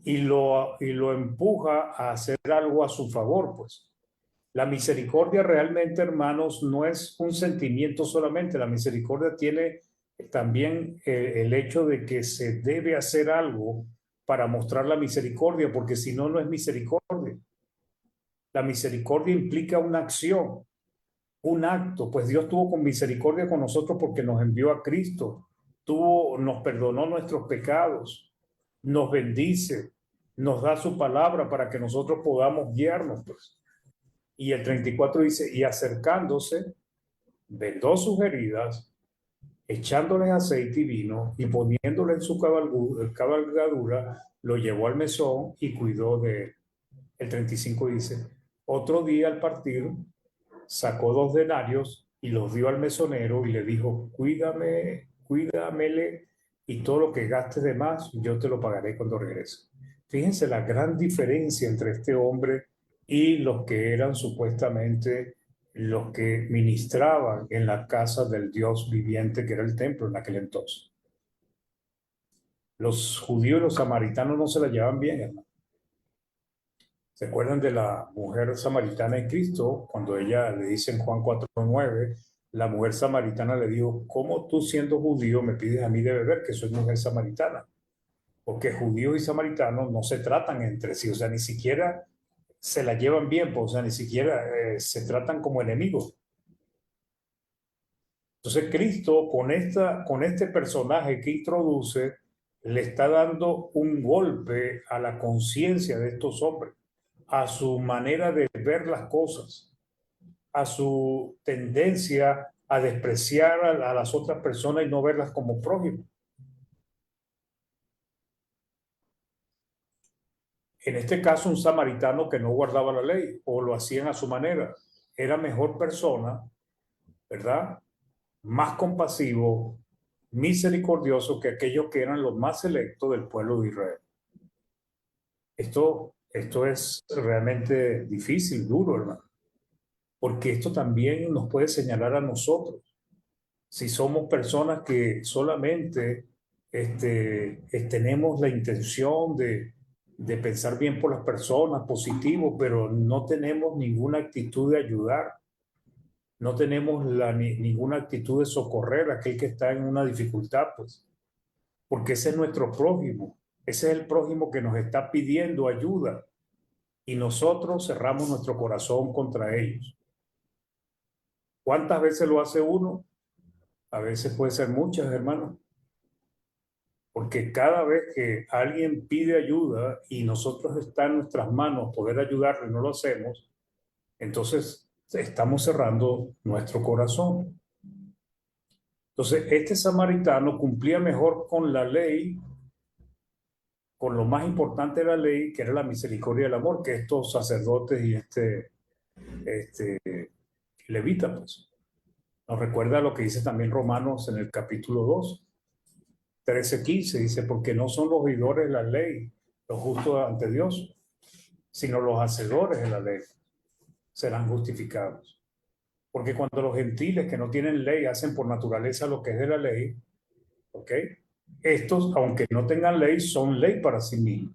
y lo empuja a hacer algo a su favor, pues. La misericordia realmente, hermanos, no es un sentimiento solamente. La misericordia tiene también el hecho de que se debe hacer algo para mostrar la misericordia, porque si no, no es misericordia. La misericordia implica una acción, un acto, pues Dios tuvo con misericordia con nosotros porque nos envió a Cristo, nos perdonó nuestros pecados, nos bendice, nos da su palabra para que nosotros podamos guiarnos, pues. Y el 34 dice, y acercándose, vendó sus heridas, echándoles aceite y vino, y poniéndole en su cabalgadura, lo llevó al mesón y cuidó de él. El 35 dice, otro día al partir, sacó 2 denarios y los dio al mesonero y le dijo, cuídamele, y todo lo que gastes de más, yo te lo pagaré cuando regrese. Fíjense la gran diferencia entre este hombre y los que eran supuestamente los que ministraban en la casa del Dios viviente, que era el templo en aquel entonces. Los judíos y los samaritanos no se la llevaban bien, hermano. ¿Se acuerdan de la mujer samaritana en Cristo? Cuando ella le dice en Juan 4:9, la mujer samaritana le dijo, ¿cómo tú siendo judío me pides a mí de beber, que soy mujer samaritana? Porque judíos y samaritanos no se tratan entre sí, o sea, ni siquiera se la llevan bien, pues, o sea, ni siquiera se tratan como enemigos. Entonces Cristo con este personaje que introduce le está dando un golpe a la conciencia de estos hombres, a su manera de ver las cosas, a su tendencia a despreciar a las otras personas y no verlas como prójimos. En este caso, un samaritano que no guardaba la ley o lo hacían a su manera, era mejor persona, ¿verdad? Más compasivo, misericordioso que aquellos que eran los más selectos del pueblo de Israel. Esto es realmente difícil, duro, hermano, porque esto también nos puede señalar a nosotros. Si somos personas que solamente tenemos la intención de pensar bien por las personas, positivo, pero no tenemos ninguna actitud de ayudar, no tenemos ninguna actitud de socorrer a aquel que está en una dificultad, pues. porque ese es nuestro prójimo. Ese es el prójimo que nos está pidiendo ayuda y nosotros cerramos nuestro corazón contra ellos. ¿Cuántas veces lo hace uno? A veces puede ser muchas, hermanos. Porque cada vez que alguien pide ayuda y nosotros está en nuestras manos poder ayudarle y no lo hacemos, entonces estamos cerrando nuestro corazón. Entonces, este samaritano cumplía mejor con la ley, con lo más importante de la ley, que era la misericordia y el amor, que estos sacerdotes y este levita, pues. Nos recuerda lo que dice también Romanos en el capítulo 2, 13-15, dice, porque no son los oidores de la ley los justos ante Dios, sino los hacedores de la ley serán justificados. Porque cuando los gentiles que no tienen ley hacen por naturaleza lo que es de la ley, ¿ok? Estos, aunque no tengan ley, son ley para sí mismos,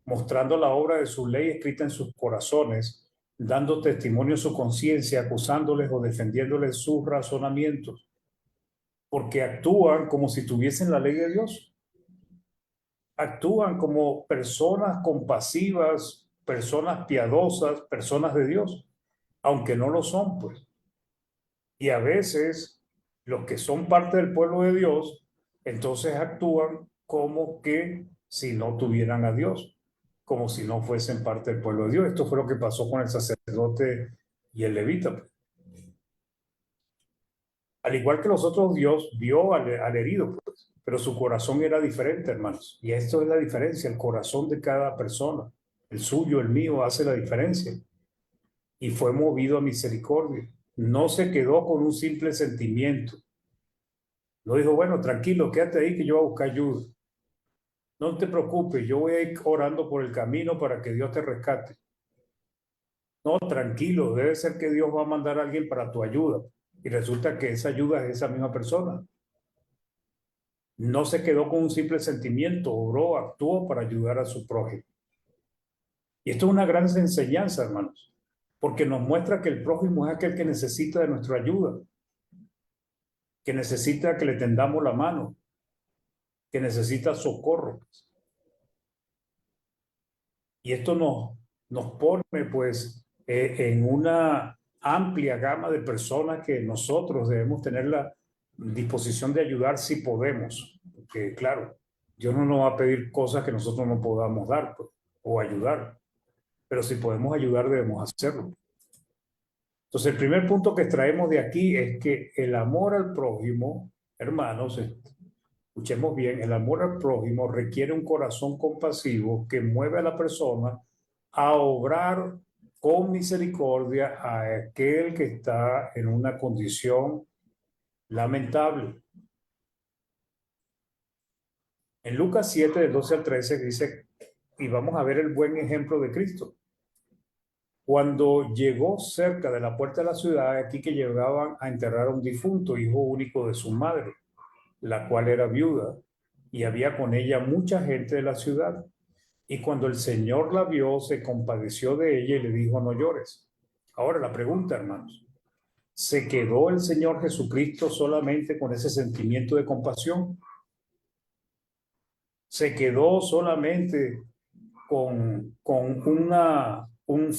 mostrando la obra de su ley escrita en sus corazones, dando testimonio a su conciencia, acusándoles o defendiéndoles sus razonamientos, porque actúan como si tuviesen la ley de Dios. Actúan como personas compasivas, personas piadosas, personas de Dios, aunque no lo son, pues. Y a veces los que son parte del pueblo de Dios, entonces actúan como que si no tuvieran a Dios, como si no fuesen parte del pueblo de Dios. Esto fue lo que pasó con el sacerdote y el levita, pues. Al igual que los otros, Dios vio al herido, pues, pero su corazón era diferente, hermanos. Y esto es la diferencia, el corazón de cada persona. El suyo, el mío, hace la diferencia. Y fue movido a misericordia. No se quedó con un simple sentimiento. No dijo, bueno, tranquilo, quédate ahí que yo voy a buscar ayuda. No te preocupes, yo voy a ir orando por el camino para que Dios te rescate. No, tranquilo, debe ser que Dios va a mandar a alguien para tu ayuda. Y resulta que esa ayuda es esa misma persona. No se quedó con un simple sentimiento, oró, actuó para ayudar a su prójimo. Y esto es una gran enseñanza, hermanos, porque nos muestra que el prójimo es aquel que necesita de nuestra ayuda, que necesita que le tendamos la mano, que necesita socorro. Y esto nos pone, pues, en una amplia gama de personas que nosotros debemos tener la disposición de ayudar si podemos. Porque, claro, Dios no nos va a pedir cosas que nosotros no podamos dar, pues, o ayudar. Pero si podemos ayudar, debemos hacerlo. Entonces, el primer punto que extraemos de aquí es que el amor al prójimo, hermanos, escuchemos bien, el amor al prójimo requiere un corazón compasivo que mueve a la persona a obrar con misericordia a aquel que está en una condición lamentable. En Lucas 7, del 12 al 13, dice, y vamos a ver el buen ejemplo de Cristo. Cuando llegó cerca de la puerta de la ciudad, aquí que llegaban a enterrar a un difunto, hijo único de su madre, la cual era viuda, y había con ella mucha gente de la ciudad. Y cuando el Señor la vio, se compadeció de ella y le dijo, no llores. Ahora la pregunta, hermanos, ¿se quedó el Señor Jesucristo solamente con ese sentimiento de compasión? ¿Se quedó solamente con un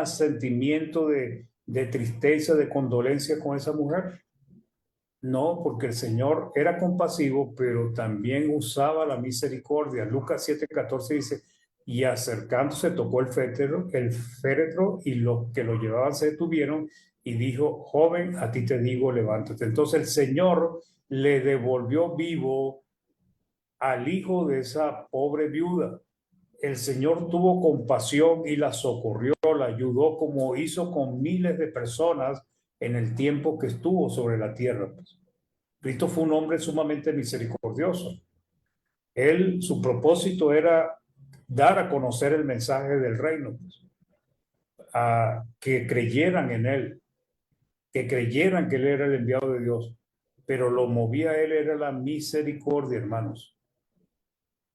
sentimiento de tristeza, de condolencia con esa mujer? No, porque el Señor era compasivo, pero también usaba la misericordia. Lucas 7:14 dice, y acercándose tocó el féretro y los que lo llevaban se detuvieron y dijo, joven, a ti te digo, levántate. Entonces el Señor le devolvió vivo al hijo de esa pobre viuda. El Señor tuvo compasión y la socorrió, la ayudó como hizo con miles de personas en el tiempo que estuvo sobre la tierra. Cristo fue un hombre sumamente misericordioso. Él, su propósito era dar a conocer el mensaje del reino, a que creyeran en él, que creyeran que él era el enviado de Dios. Pero lo movía a él era la misericordia, hermanos.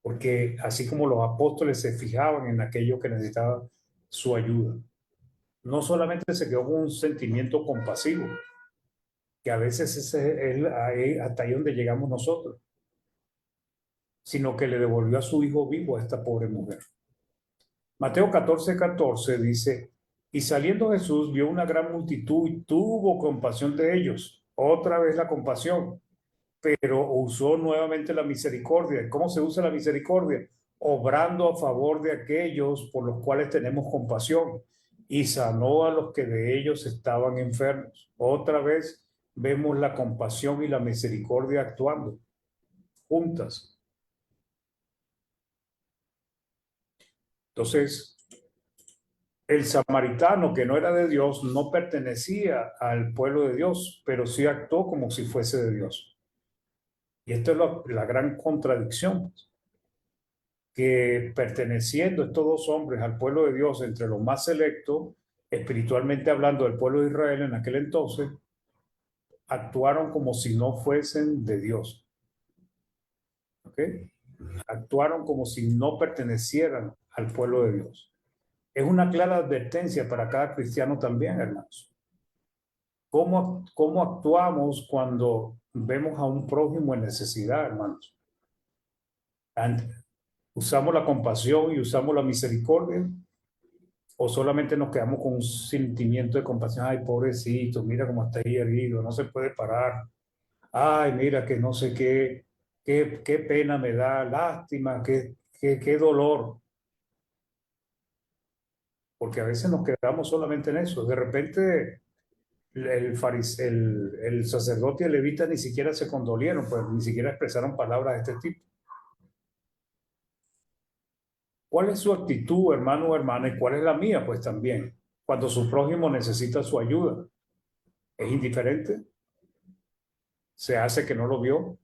Porque así como los apóstoles se fijaban en aquello que necesitaba su ayuda, no solamente se quedó con un sentimiento compasivo, que a veces ese es hasta ahí donde llegamos nosotros. sino que le devolvió a su hijo vivo a esta pobre mujer. Mateo 14:14 dice, y saliendo Jesús vio una gran multitud y tuvo compasión de ellos. Otra vez la compasión, pero usó nuevamente la misericordia. ¿Cómo se usa la misericordia? Obrando a favor de aquellos por los cuales tenemos compasión, y sanó a los que de ellos estaban enfermos. Otra vez vemos la compasión y la misericordia actuando juntas. Entonces, el samaritano, que no era de Dios, no pertenecía al pueblo de Dios, pero sí actuó como si fuese de Dios. Y esto es la gran contradicción, que perteneciendo estos dos hombres al pueblo de Dios, entre los más selectos, espiritualmente hablando del pueblo de Israel en aquel entonces, actuaron como si no fuesen de Dios. ¿Ok? Actuaron como si no pertenecieran al pueblo de Dios. Es una clara advertencia para cada cristiano también, hermanos. ¿Cómo actuamos cuando vemos a un prójimo en necesidad, hermanos? ¿Usamos la compasión y usamos la misericordia? ¿O solamente nos quedamos con un sentimiento de compasión? Ay, pobrecito, mira cómo está ahí herido, no se puede parar. Ay, mira que no sé qué pena me da, lástima, qué dolor. Porque a veces nos quedamos solamente en eso. De repente el sacerdote y el levita ni siquiera se condolieron, pues ni siquiera expresaron palabras de este tipo. ¿Cuál es su actitud, hermano o hermana, y cuál es la mía? Pues también, cuando su prójimo necesita su ayuda, ¿es indiferente? ¿Se hace que no lo vio?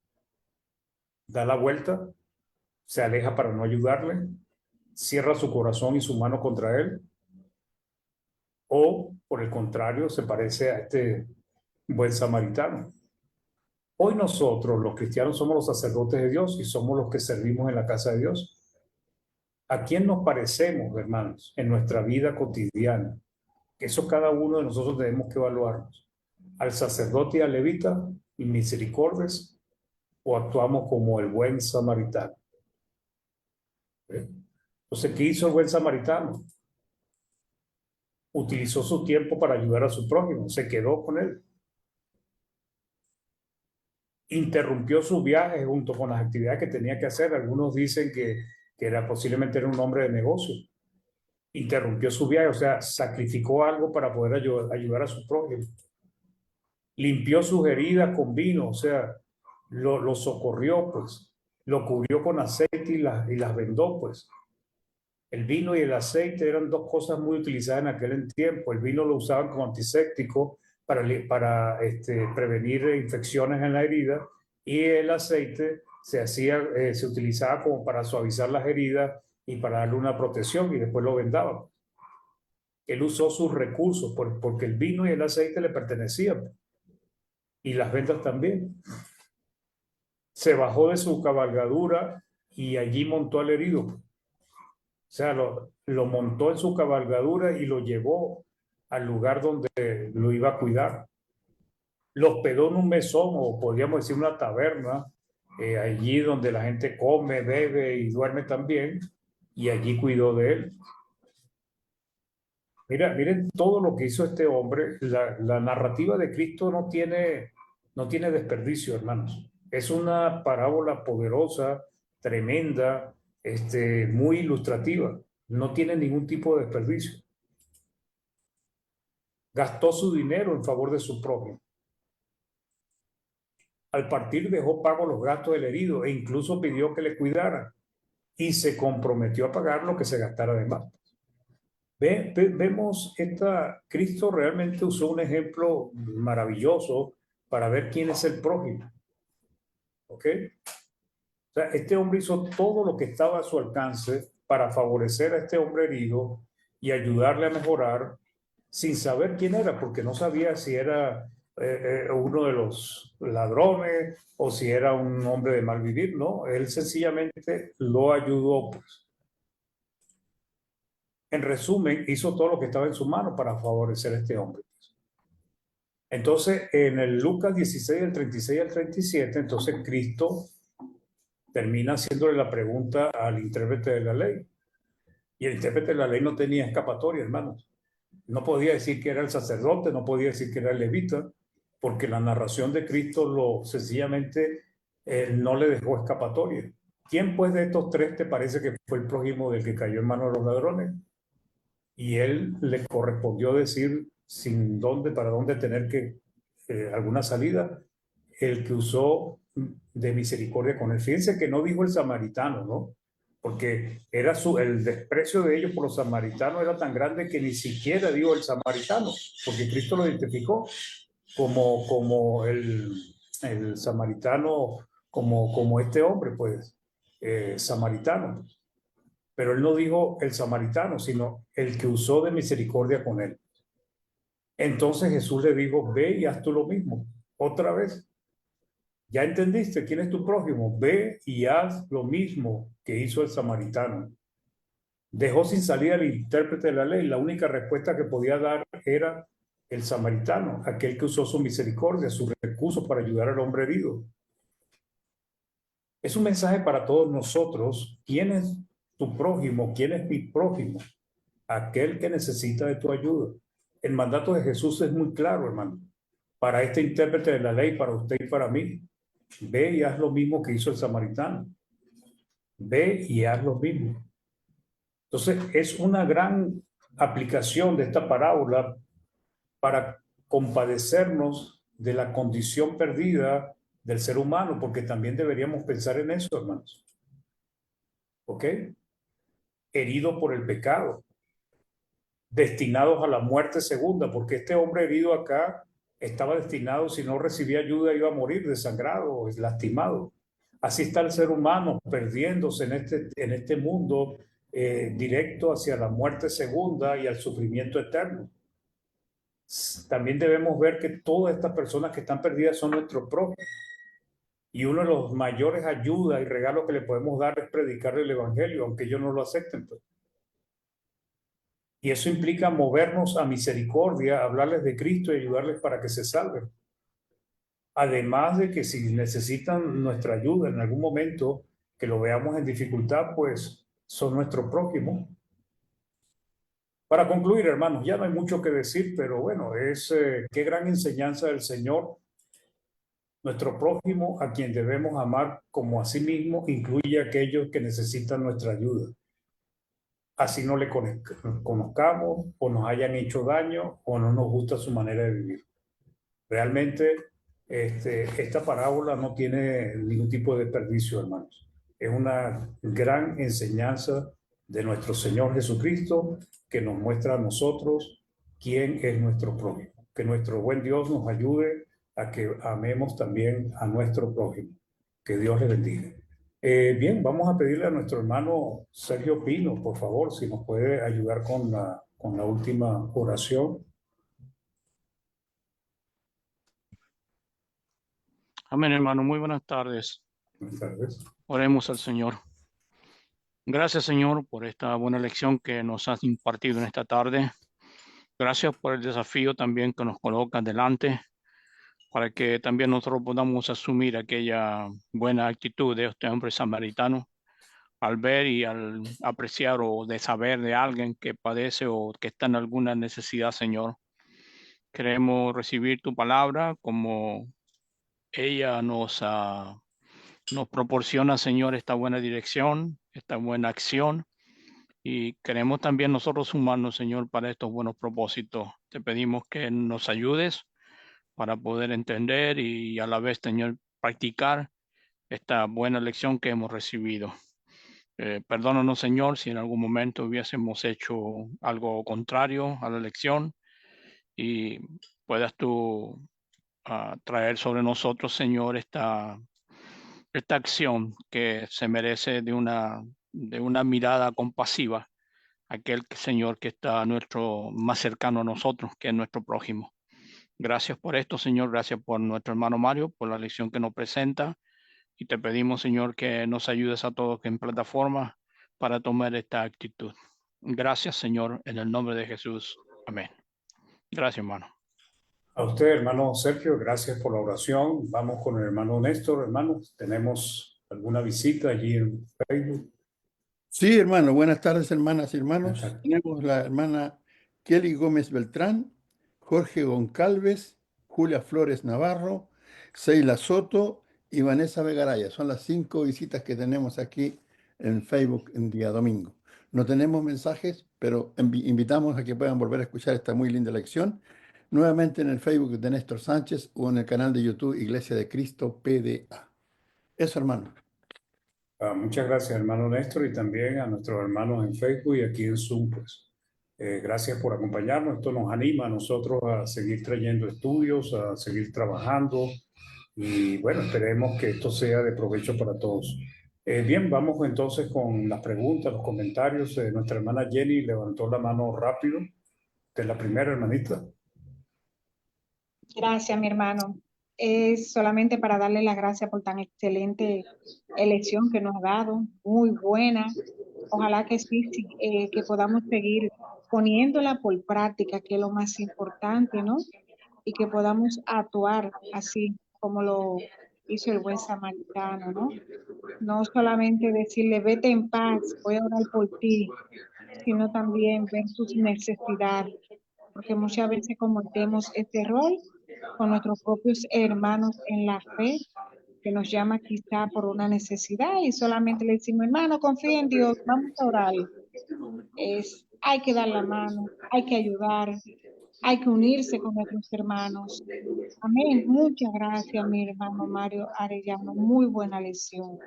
¿Da la vuelta? ¿Se aleja para no ayudarle? ¿Cierra su corazón y su mano contra él? ¿O, por el contrario, se parece a este buen samaritano? Hoy nosotros, los cristianos, somos los sacerdotes de Dios y somos los que servimos en la casa de Dios. ¿A quién nos parecemos, hermanos, en nuestra vida cotidiana? Eso cada uno de nosotros tenemos que evaluarnos. ¿Al sacerdote y al levita y misericordias, o actuamos como el buen samaritano? Entonces, ¿qué hizo el buen samaritano? Utilizó su tiempo para ayudar a su prójimo, se quedó con él. Interrumpió su viaje junto con las actividades que tenía que hacer. Algunos dicen que posiblemente era un hombre de negocio. Interrumpió su viaje, o sea, sacrificó algo para poder ayudar a su prójimo. Limpió sus heridas con vino, o sea, lo socorrió, pues. Lo cubrió con aceite y las vendó, pues. El vino y el aceite eran dos cosas muy utilizadas en aquel tiempo. El vino lo usaban como antiséptico para prevenir infecciones en la herida, y el aceite se utilizaba como para suavizar las heridas y para darle una protección, y después lo vendaban. Él usó sus recursos porque el vino y el aceite le pertenecían, y las vendas también. Se bajó de su cabalgadura y allí montó al herido. O sea, lo montó en su cabalgadura y lo llevó al lugar donde lo iba a cuidar. Lo hospedó en un mesón, o podríamos decir una taberna, allí donde la gente come, bebe y duerme también, y allí cuidó de él. Miren todo lo que hizo este hombre. La narrativa de Cristo no tiene desperdicio, hermanos. Es una parábola poderosa, tremenda, muy ilustrativa. No tiene ningún tipo de desperdicio. Gastó su dinero en favor de su prójimo. Al partir dejó pagos los gastos del herido e incluso pidió que le cuidaran, y se comprometió a pagar lo que se gastara de más. Vemos Cristo realmente usó un ejemplo maravilloso para ver quién es el prójimo. ¿Ok? O sea, este hombre hizo todo lo que estaba a su alcance para favorecer a este hombre herido y ayudarle a mejorar, sin saber quién era, porque no sabía si era uno de los ladrones o si era un hombre de mal vivir. No, él sencillamente lo ayudó, pues. En resumen, hizo todo lo que estaba en su mano para favorecer a este hombre. Entonces, en el Lucas 16, del 36 al 37, entonces Cristo termina haciéndole la pregunta al intérprete de la ley. Y el intérprete de la ley no tenía escapatoria, hermanos. No podía decir que era el sacerdote, no podía decir que era el levita, porque la narración de Cristo sencillamente no le dejó escapatoria. ¿Quién pues de estos tres te parece que fue el prójimo del que cayó en manos de los ladrones? Y él le correspondió decir sin dónde, para dónde tener que alguna salida, el que usó de misericordia con él. Fíjense que no dijo el samaritano, ¿no? Porque el desprecio de ellos por los samaritanos era tan grande que ni siquiera dijo el samaritano, porque Cristo lo identificó como el samaritano, como este hombre, pues, samaritano. Pero él no dijo el samaritano, sino el que usó de misericordia con él. Entonces Jesús le dijo, ve y haz tú lo mismo, otra vez. ¿Ya entendiste quién es tu prójimo? Ve y haz lo mismo que hizo el samaritano. Dejó sin salida al intérprete de la ley. La única respuesta que podía dar era el samaritano, aquel que usó su misericordia, su recurso para ayudar al hombre herido. Es un mensaje para todos nosotros. ¿Quién es tu prójimo? ¿Quién es mi prójimo? Aquel que necesita de tu ayuda. El mandato de Jesús es muy claro, hermano. Para este intérprete de la ley, para usted y para mí, ve y haz lo mismo que hizo el samaritano. Ve y haz lo mismo. Entonces, es una gran aplicación de esta parábola para compadecernos de la condición perdida del ser humano, porque también deberíamos pensar en eso, hermanos. ¿Ok? Herido por el pecado, destinados a la muerte segunda, porque este hombre herido acá estaba destinado, si no recibía ayuda, iba a morir desangrado, lastimado. Así está el ser humano perdiéndose en este mundo directo hacia la muerte segunda y al sufrimiento eterno. También debemos ver que todas estas personas que están perdidas son nuestros prójimos. Y uno de los mayores ayudas y regalos que le podemos dar es predicar el evangelio, aunque ellos no lo acepten. Pues. Y eso implica movernos a misericordia, hablarles de Cristo y ayudarles para que se salven. Además de que si necesitan nuestra ayuda en algún momento, que lo veamos en dificultad, pues son nuestro prójimo. Para concluir, hermanos, ya no hay mucho que decir, pero bueno, qué gran enseñanza del Señor. Nuestro prójimo, a quien debemos amar como a sí mismo, incluye a aquellos que necesitan nuestra ayuda. Así no le conozcamos o nos hayan hecho daño o no nos gusta su manera de vivir. Realmente esta parábola no tiene ningún tipo de desperdicio, hermanos. Es una gran enseñanza de nuestro Señor Jesucristo que nos muestra a nosotros quién es nuestro prójimo. Que nuestro buen Dios nos ayude a que amemos también a nuestro prójimo. Que Dios le bendiga. Bien, vamos a pedirle a nuestro hermano Sergio Pino, por favor, si nos puede ayudar con la última oración. Amén, hermano. Muy buenas tardes. Buenas tardes. Oremos al Señor. Gracias, Señor, por esta buena lección que nos has impartido en esta tarde. Gracias por el desafío también que nos colocas delante, para que también nosotros podamos asumir aquella buena actitud de este hombre samaritano al ver y al apreciar o de saber de alguien que padece o que está en alguna necesidad, Señor. Queremos recibir tu palabra como ella nos proporciona, Señor, esta buena dirección, esta buena acción. Y queremos también nosotros sumarnos, Señor, para estos buenos propósitos. Te pedimos que nos ayudes para poder entender y a la vez, Señor, practicar esta buena lección que hemos recibido. Perdónanos, Señor, si en algún momento hubiésemos hecho algo contrario a la lección y puedas tú traer sobre nosotros, Señor, esta acción que se merece de una mirada compasiva, aquel Señor que está más cercano a nosotros, que es nuestro prójimo. Gracias por esto, Señor. Gracias por nuestro hermano Mario, por la lección que nos presenta. Y te pedimos, Señor, que nos ayudes a todos en plataforma para tomar esta actitud. Gracias, Señor, en el nombre de Jesús. Amén. Gracias, hermano. A usted, hermano Sergio, gracias por la oración. Vamos con el hermano Néstor. Hermanos, ¿tenemos algún alguna visita allí en Facebook. Sí, hermano, buenas tardes, hermanas y hermanos. Buenas tardes. Tenemos la hermana Kelly Gómez Beltrán, Jorge Goncalves, Julia Flores Navarro, Seila Soto y Vanessa Vegaraya. Son las 5 visitas que tenemos aquí en Facebook en día domingo. No tenemos mensajes, pero invitamos a que puedan volver a escuchar esta muy linda lección nuevamente en el Facebook de Néstor Sánchez o en el canal de YouTube Iglesia de Cristo PDA. Eso, hermano. Muchas gracias, hermano Néstor, y también a nuestros hermanos en Facebook y aquí en Zoom, pues. Gracias por acompañarnos. Esto nos anima a nosotros a seguir trayendo estudios, a seguir trabajando y bueno, esperemos que esto sea de provecho para todos. Bien, vamos entonces con las preguntas, los comentarios. Nuestra hermana Jenny levantó la mano rápido. Esta es la primera, hermanita. Gracias, mi hermano. Es solamente para darle las gracias por tan excelente elección que nos ha dado, muy buena. Ojalá que sí, que podamos seguir poniéndola por práctica, que es lo más importante, ¿no? Y que podamos actuar así como lo hizo el buen samaritano, ¿no? No solamente decirle, vete en paz, voy a orar por ti, sino también ver sus necesidades, porque muchas veces cometemos este rol con nuestros propios hermanos en la fe, que nos llama quizá por una necesidad y solamente le decimos, hermano, confía en Dios, vamos a orar. Hay que dar la mano, hay que ayudar, hay que unirse con nuestros hermanos. Amén. Muchas gracias, mi hermano Mario Arellano. Muy buena lección.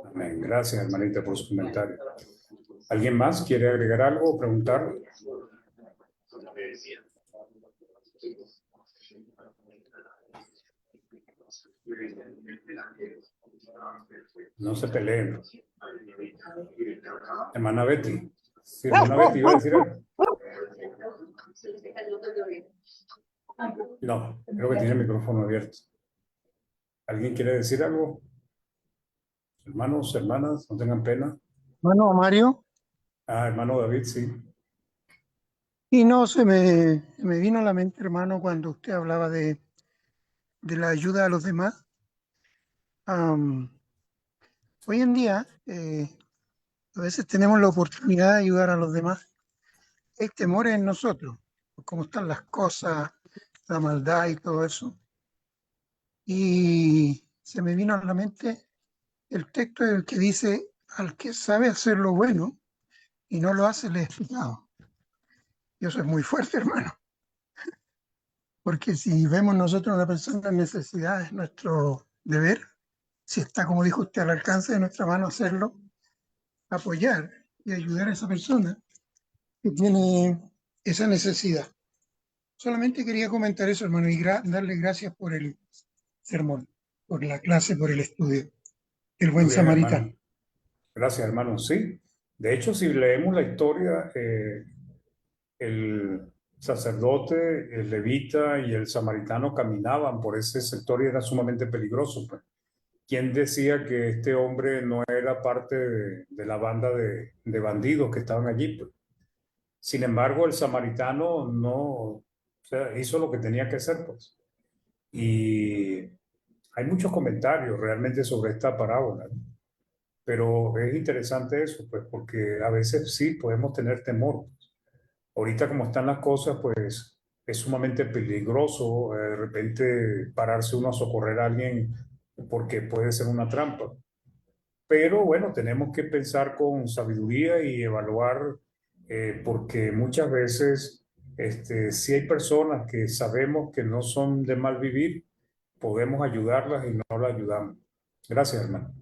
Amén. Gracias, hermanita, por su comentario. ¿Alguien más quiere agregar algo o preguntar? No se peleen. Hermana Betty. Sí, hermana Betty, ¿iba a decir algo? No, creo que tiene el micrófono abierto. ¿Alguien quiere decir algo? Hermanos, hermanas, no tengan pena. Hermano Mario, Hermano David, sí. y no se me vino a la mente, hermano, cuando usted hablaba de la ayuda a los demás. Hoy en día, a veces tenemos la oportunidad de ayudar a los demás. Hay temores en nosotros, por cómo están las cosas, la maldad y todo eso. Y se me vino a la mente el texto del que dice, al que sabe hacer lo bueno y no lo hace, le es pecado. Y eso es muy fuerte, hermano. Porque si vemos nosotros a una persona en necesidad, es nuestro deber, si está, como dijo usted, al alcance de nuestra mano, hacerlo, apoyar y ayudar a esa persona que tiene esa necesidad. Solamente quería comentar eso, hermano, y darle gracias por el sermón, por la clase, por el estudio. El buen Muy bien, samaritano. hermano. Gracias, hermano. Sí. De hecho, si leemos la historia, el sacerdote, el levita y el samaritano caminaban por ese sector y era sumamente peligroso, pues. ¿Quién decía que este hombre no era parte de la banda de bandidos que estaban allí, pues? Sin embargo, el samaritano no, o sea, hizo lo que tenía que hacer, pues. Y hay muchos comentarios realmente sobre esta parábola, ¿no? Pero es interesante eso, pues, porque a veces sí podemos tener temor. Ahorita como están las cosas, pues es sumamente peligroso de repente pararse uno a socorrer a alguien porque puede ser una trampa. Pero bueno, tenemos que pensar con sabiduría y evaluar, porque muchas veces si hay personas que sabemos que no son de mal vivir, podemos ayudarlas y no las ayudamos. Gracias, hermano.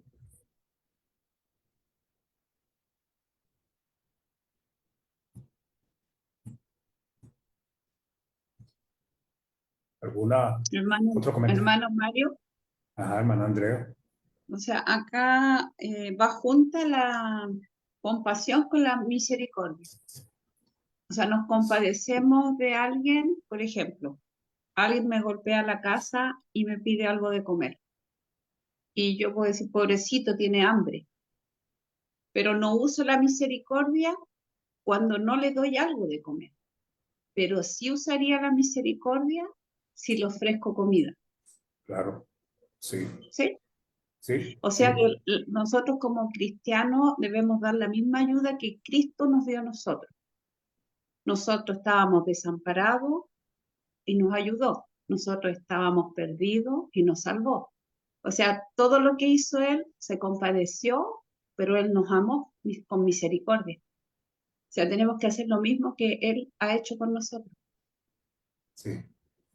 ¿Alguna otro comentario? Hermano Mario, Hermano Andrea. o sea, acá va junta la compasión con la misericordia. O sea, nos compadecemos de alguien, por ejemplo, alguien me golpea la casa y me pide algo de comer. Y yo puedo decir, pobrecito, tiene hambre. Pero no uso la misericordia cuando no le doy algo de comer. Pero sí usaría la misericordia si le ofrezco comida. Claro, sí. ¿Sí? Sí, O sea sí, que nosotros como cristianos debemos dar la misma ayuda que Cristo nos dio a nosotros. Nosotros estábamos desamparados y nos ayudó. Nosotros estábamos perdidos y nos salvó. O sea, todo lo que hizo Él se compadeció, pero Él nos amó con misericordia. O sea, tenemos que hacer lo mismo que Él ha hecho con nosotros. sí.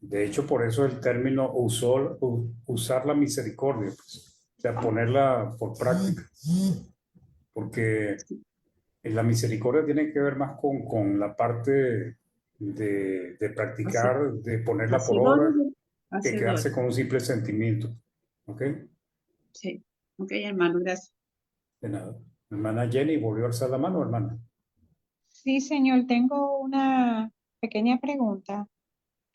De hecho, por eso el término usar la misericordia, pues. O sea, ponerla por práctica. Porque la misericordia tiene que ver más con la parte de Hace- practicar, de ponerla por obra, Hacedores, que quedarse hacedores. con un simple sentimiento. ¿Ok? Sí. Ok, hermano, gracias. De nada. Hermana Jenny, ¿volvió a alzar la mano, hermana? Sí, señor, tengo una pequeña pregunta.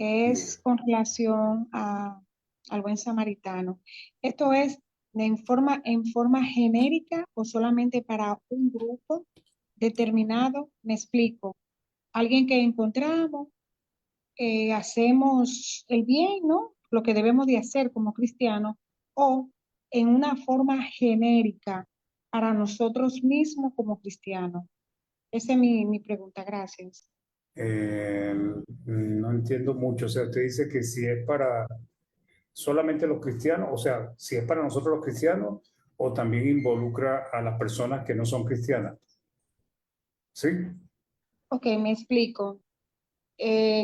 Es Bien. con relación al buen samaritano. ¿Esto es en forma genérica o solamente para un grupo determinado? Me explico. Alguien que encontramos, hacemos el bien, ¿no? Lo que debemos de hacer como cristianos, o en una forma genérica para nosotros mismos como cristianos. Esa es mi pregunta. Gracias. No entiendo mucho. O sea, usted dice que si es para solamente los cristianos, o sea, si es para nosotros los cristianos, o también involucra a las personas que no son cristianas. ¿Sí? Ok, me explico.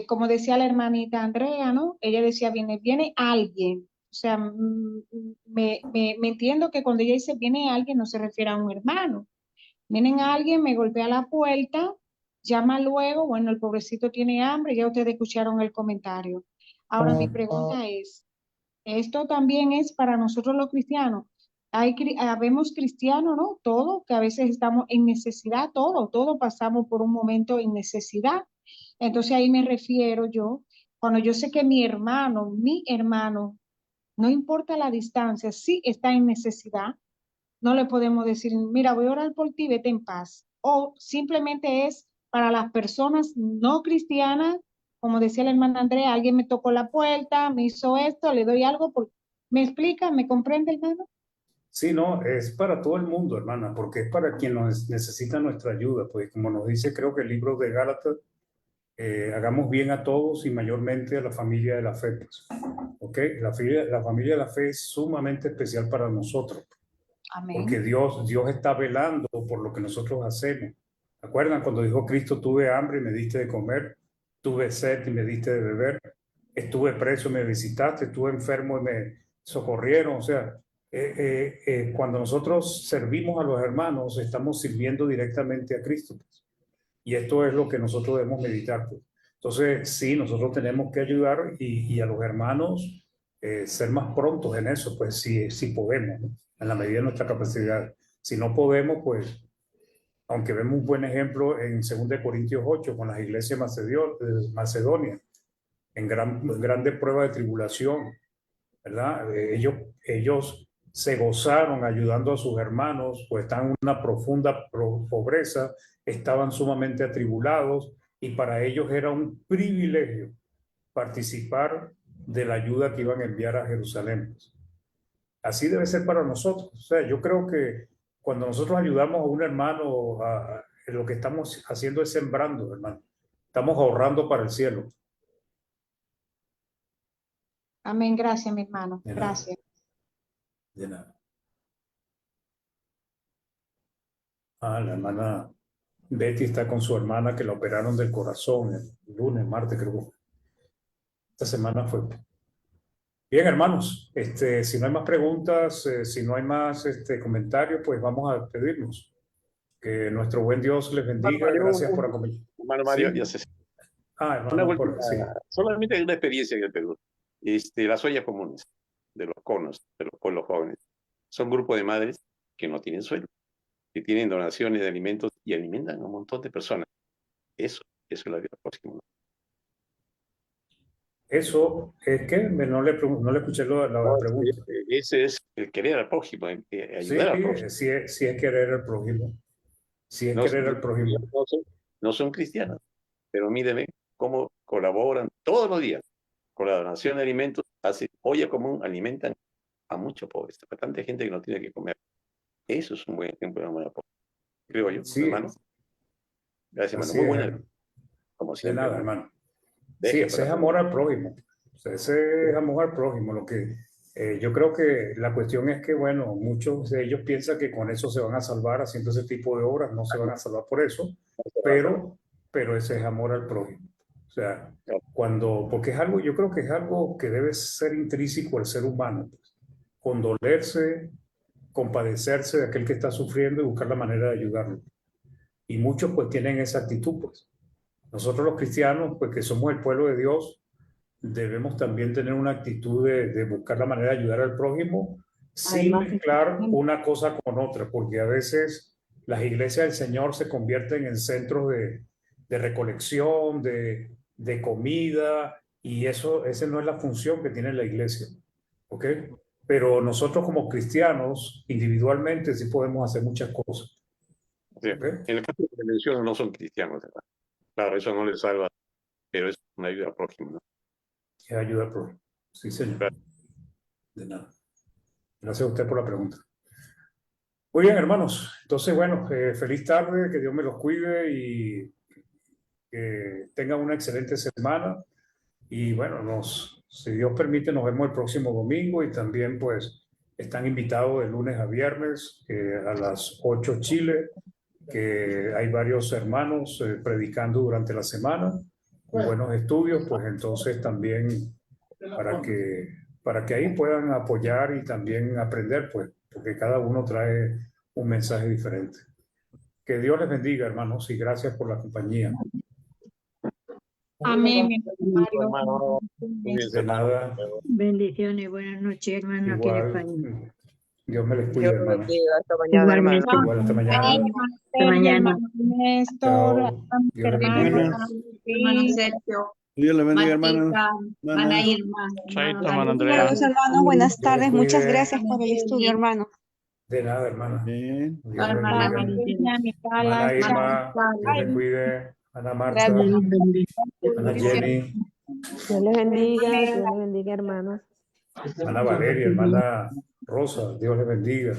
Como decía la hermanita Andrea, ¿no? Ella decía, viene alguien. O sea, me entiendo que cuando ella dice viene alguien no se refiere a un hermano. Vienen alguien, me golpea la puerta, llama luego, bueno, el pobrecito tiene hambre, ya ustedes escucharon el comentario. Ahora mi pregunta es, ¿esto también es para nosotros los cristianos? Habemos cristianos, ¿no? Todos, que a veces estamos en necesidad, todos pasamos por un momento en necesidad. Entonces ahí me refiero yo, cuando yo sé que mi hermano, no importa la distancia, sí está en necesidad, no le podemos decir, mira, voy a orar por ti, vete en paz. O simplemente es para las personas no cristianas, como decía la hermana Andrea, alguien me tocó la puerta, me hizo esto, le doy algo, ¿me explica? ¿Me comprende, hermano? Sí, no, es para todo el mundo, hermana, porque es para quien necesita nuestra ayuda. Pues como nos dice, creo que el libro de Gálatas, hagamos bien a todos y mayormente a la familia de la fe. Pues. ¿Ok? La familia de la fe es sumamente especial para nosotros, porque Amén. Dios está velando por lo que nosotros hacemos. ¿Acuerdan cuando dijo Cristo, tuve hambre y me diste de comer? Tuve sed y me diste de beber. Estuve preso y me visitaste. Estuve enfermo y me socorrieron. O sea, cuando nosotros servimos a los hermanos, estamos sirviendo directamente a Cristo. Pues. Y esto es lo que nosotros debemos meditar. Pues. Entonces, sí, nosotros tenemos que ayudar y a los hermanos ser más prontos en eso, pues si podemos, ¿no? En la medida de nuestra capacidad. Si no podemos, pues, aunque vemos un buen ejemplo en 2 Corintios 8 con las iglesias Macedonia, en grande prueba de tribulación, ¿verdad? Ellos se gozaron ayudando a sus hermanos, pues están en una profunda pobreza, estaban sumamente atribulados y para ellos era un privilegio participar de la ayuda que iban a enviar a Jerusalén. Así debe ser para nosotros. O sea, yo creo que cuando nosotros ayudamos a un hermano, lo que estamos haciendo es sembrando, hermano. Estamos ahorrando para el cielo. Amén. Gracias, mi hermano. De nada, Gracias. de nada. La hermana Betty está con su hermana que la operaron del corazón el lunes, martes, creo. Esta semana fue. Bien, hermanos, si no hay más preguntas, si no hay más comentarios, pues vamos a despedirnos. Que nuestro buen Dios les Hermano bendiga. Mario, Gracias por acompañarnos. hermano Mario, ¿Sí? ya sé. Una Hermano, última, sí. solamente una experiencia en el Perú. Las ollas comunes de los conos, de los pueblos jóvenes, son grupos de madres que no tienen sueldo, que tienen donaciones de alimentos y alimentan a un montón de personas. Eso es la vida próxima. Eso es que no le escuché la pregunta. Ese es el querer al prójimo, Sí, ayudar al prójimo. sí, sí es querer al prójimo. Sí es No, querer al prójimo. no son cristianos, pero míreme cómo colaboran todos los días con la donación de alimentos, hacen olla común, alimentan a mucho pobreza, para tanta gente que no tiene que comer. Eso es un buen ejemplo de amor al prójimo, creo yo, Sí, hermano. Gracias, hermano. así Muy es, buena, como de siempre, nada, hermano. hermano. Sí, ese es amor al prójimo. O sea, ese es amor al prójimo. Lo que yo creo que la cuestión es que, bueno, muchos de ellos piensan que con eso se van a salvar haciendo ese tipo de obras, no se van a salvar por eso, pero ese es amor al prójimo. O sea, porque es algo, yo creo que es algo que debe ser intrínseco al ser humano, pues. Condolerse, compadecerse de aquel que está sufriendo y buscar la manera de ayudarlo. Y muchos pues tienen esa actitud, pues. Nosotros los cristianos, pues que somos el pueblo de Dios, debemos también tener una actitud de buscar la manera de ayudar al prójimo sin mezclar una cosa con otra, porque a veces las iglesias del Señor se convierten en centros de recolección, de comida, y esa no es la función que tiene la iglesia, ¿ok? Pero nosotros como cristianos, individualmente, sí podemos hacer muchas cosas. Sí. ¿Ok? En el caso que menciono, no son cristianos, ¿verdad? Claro, eso no les salva, pero es una ayuda próxima, ¿no? Es ayuda al prójimo. Sí, señor. Claro. De nada. Gracias a usted por la pregunta. Muy bien, hermanos. Entonces, bueno, feliz tarde, que Dios me los cuide y que tengan una excelente semana. Y bueno, si Dios permite, nos vemos el próximo domingo y también pues están invitados de lunes a viernes a las 8 Chile, que hay varios hermanos predicando durante la semana, con buenos estudios, pues entonces también para que ahí puedan apoyar y también aprender, pues, porque cada uno trae un mensaje diferente. Que Dios les bendiga, hermanos, y gracias por la compañía. Amén, mi hermano Hermano, Mario. cuídense, De hermano. nada, Bendiciones, buenas noches, hermano, aquí en igual, España. Dios me les Dios cuide, lo hermanos. bendiga. Hasta mañana, hermano. Igualmente, Igual, hasta mañana. Hermano hasta Sergio, mañana. hermano Néstor, Chao. Dios les hermano bendiga. Buenas. Hermano sí. Sergio, Dios le bendiga, hermanos. Martita, van a Hermanas. ir más. Chaito, Hermano hermano Daniel. Andrea. Los hermanos, buenas Dios les tardes. Muchas cuide. gracias por el estudio, hermano. De nada, hermana. Bien. Dios Hermana bendiga. María. Mi Hermana Palas, Irma, Dios le Ay, cuide. Ana Marta, Gracias. Dios les bendiga. Ana Jenny, Dios les bendiga, hermanos. Ana Valeria, hermana Rosa, Dios le bendiga.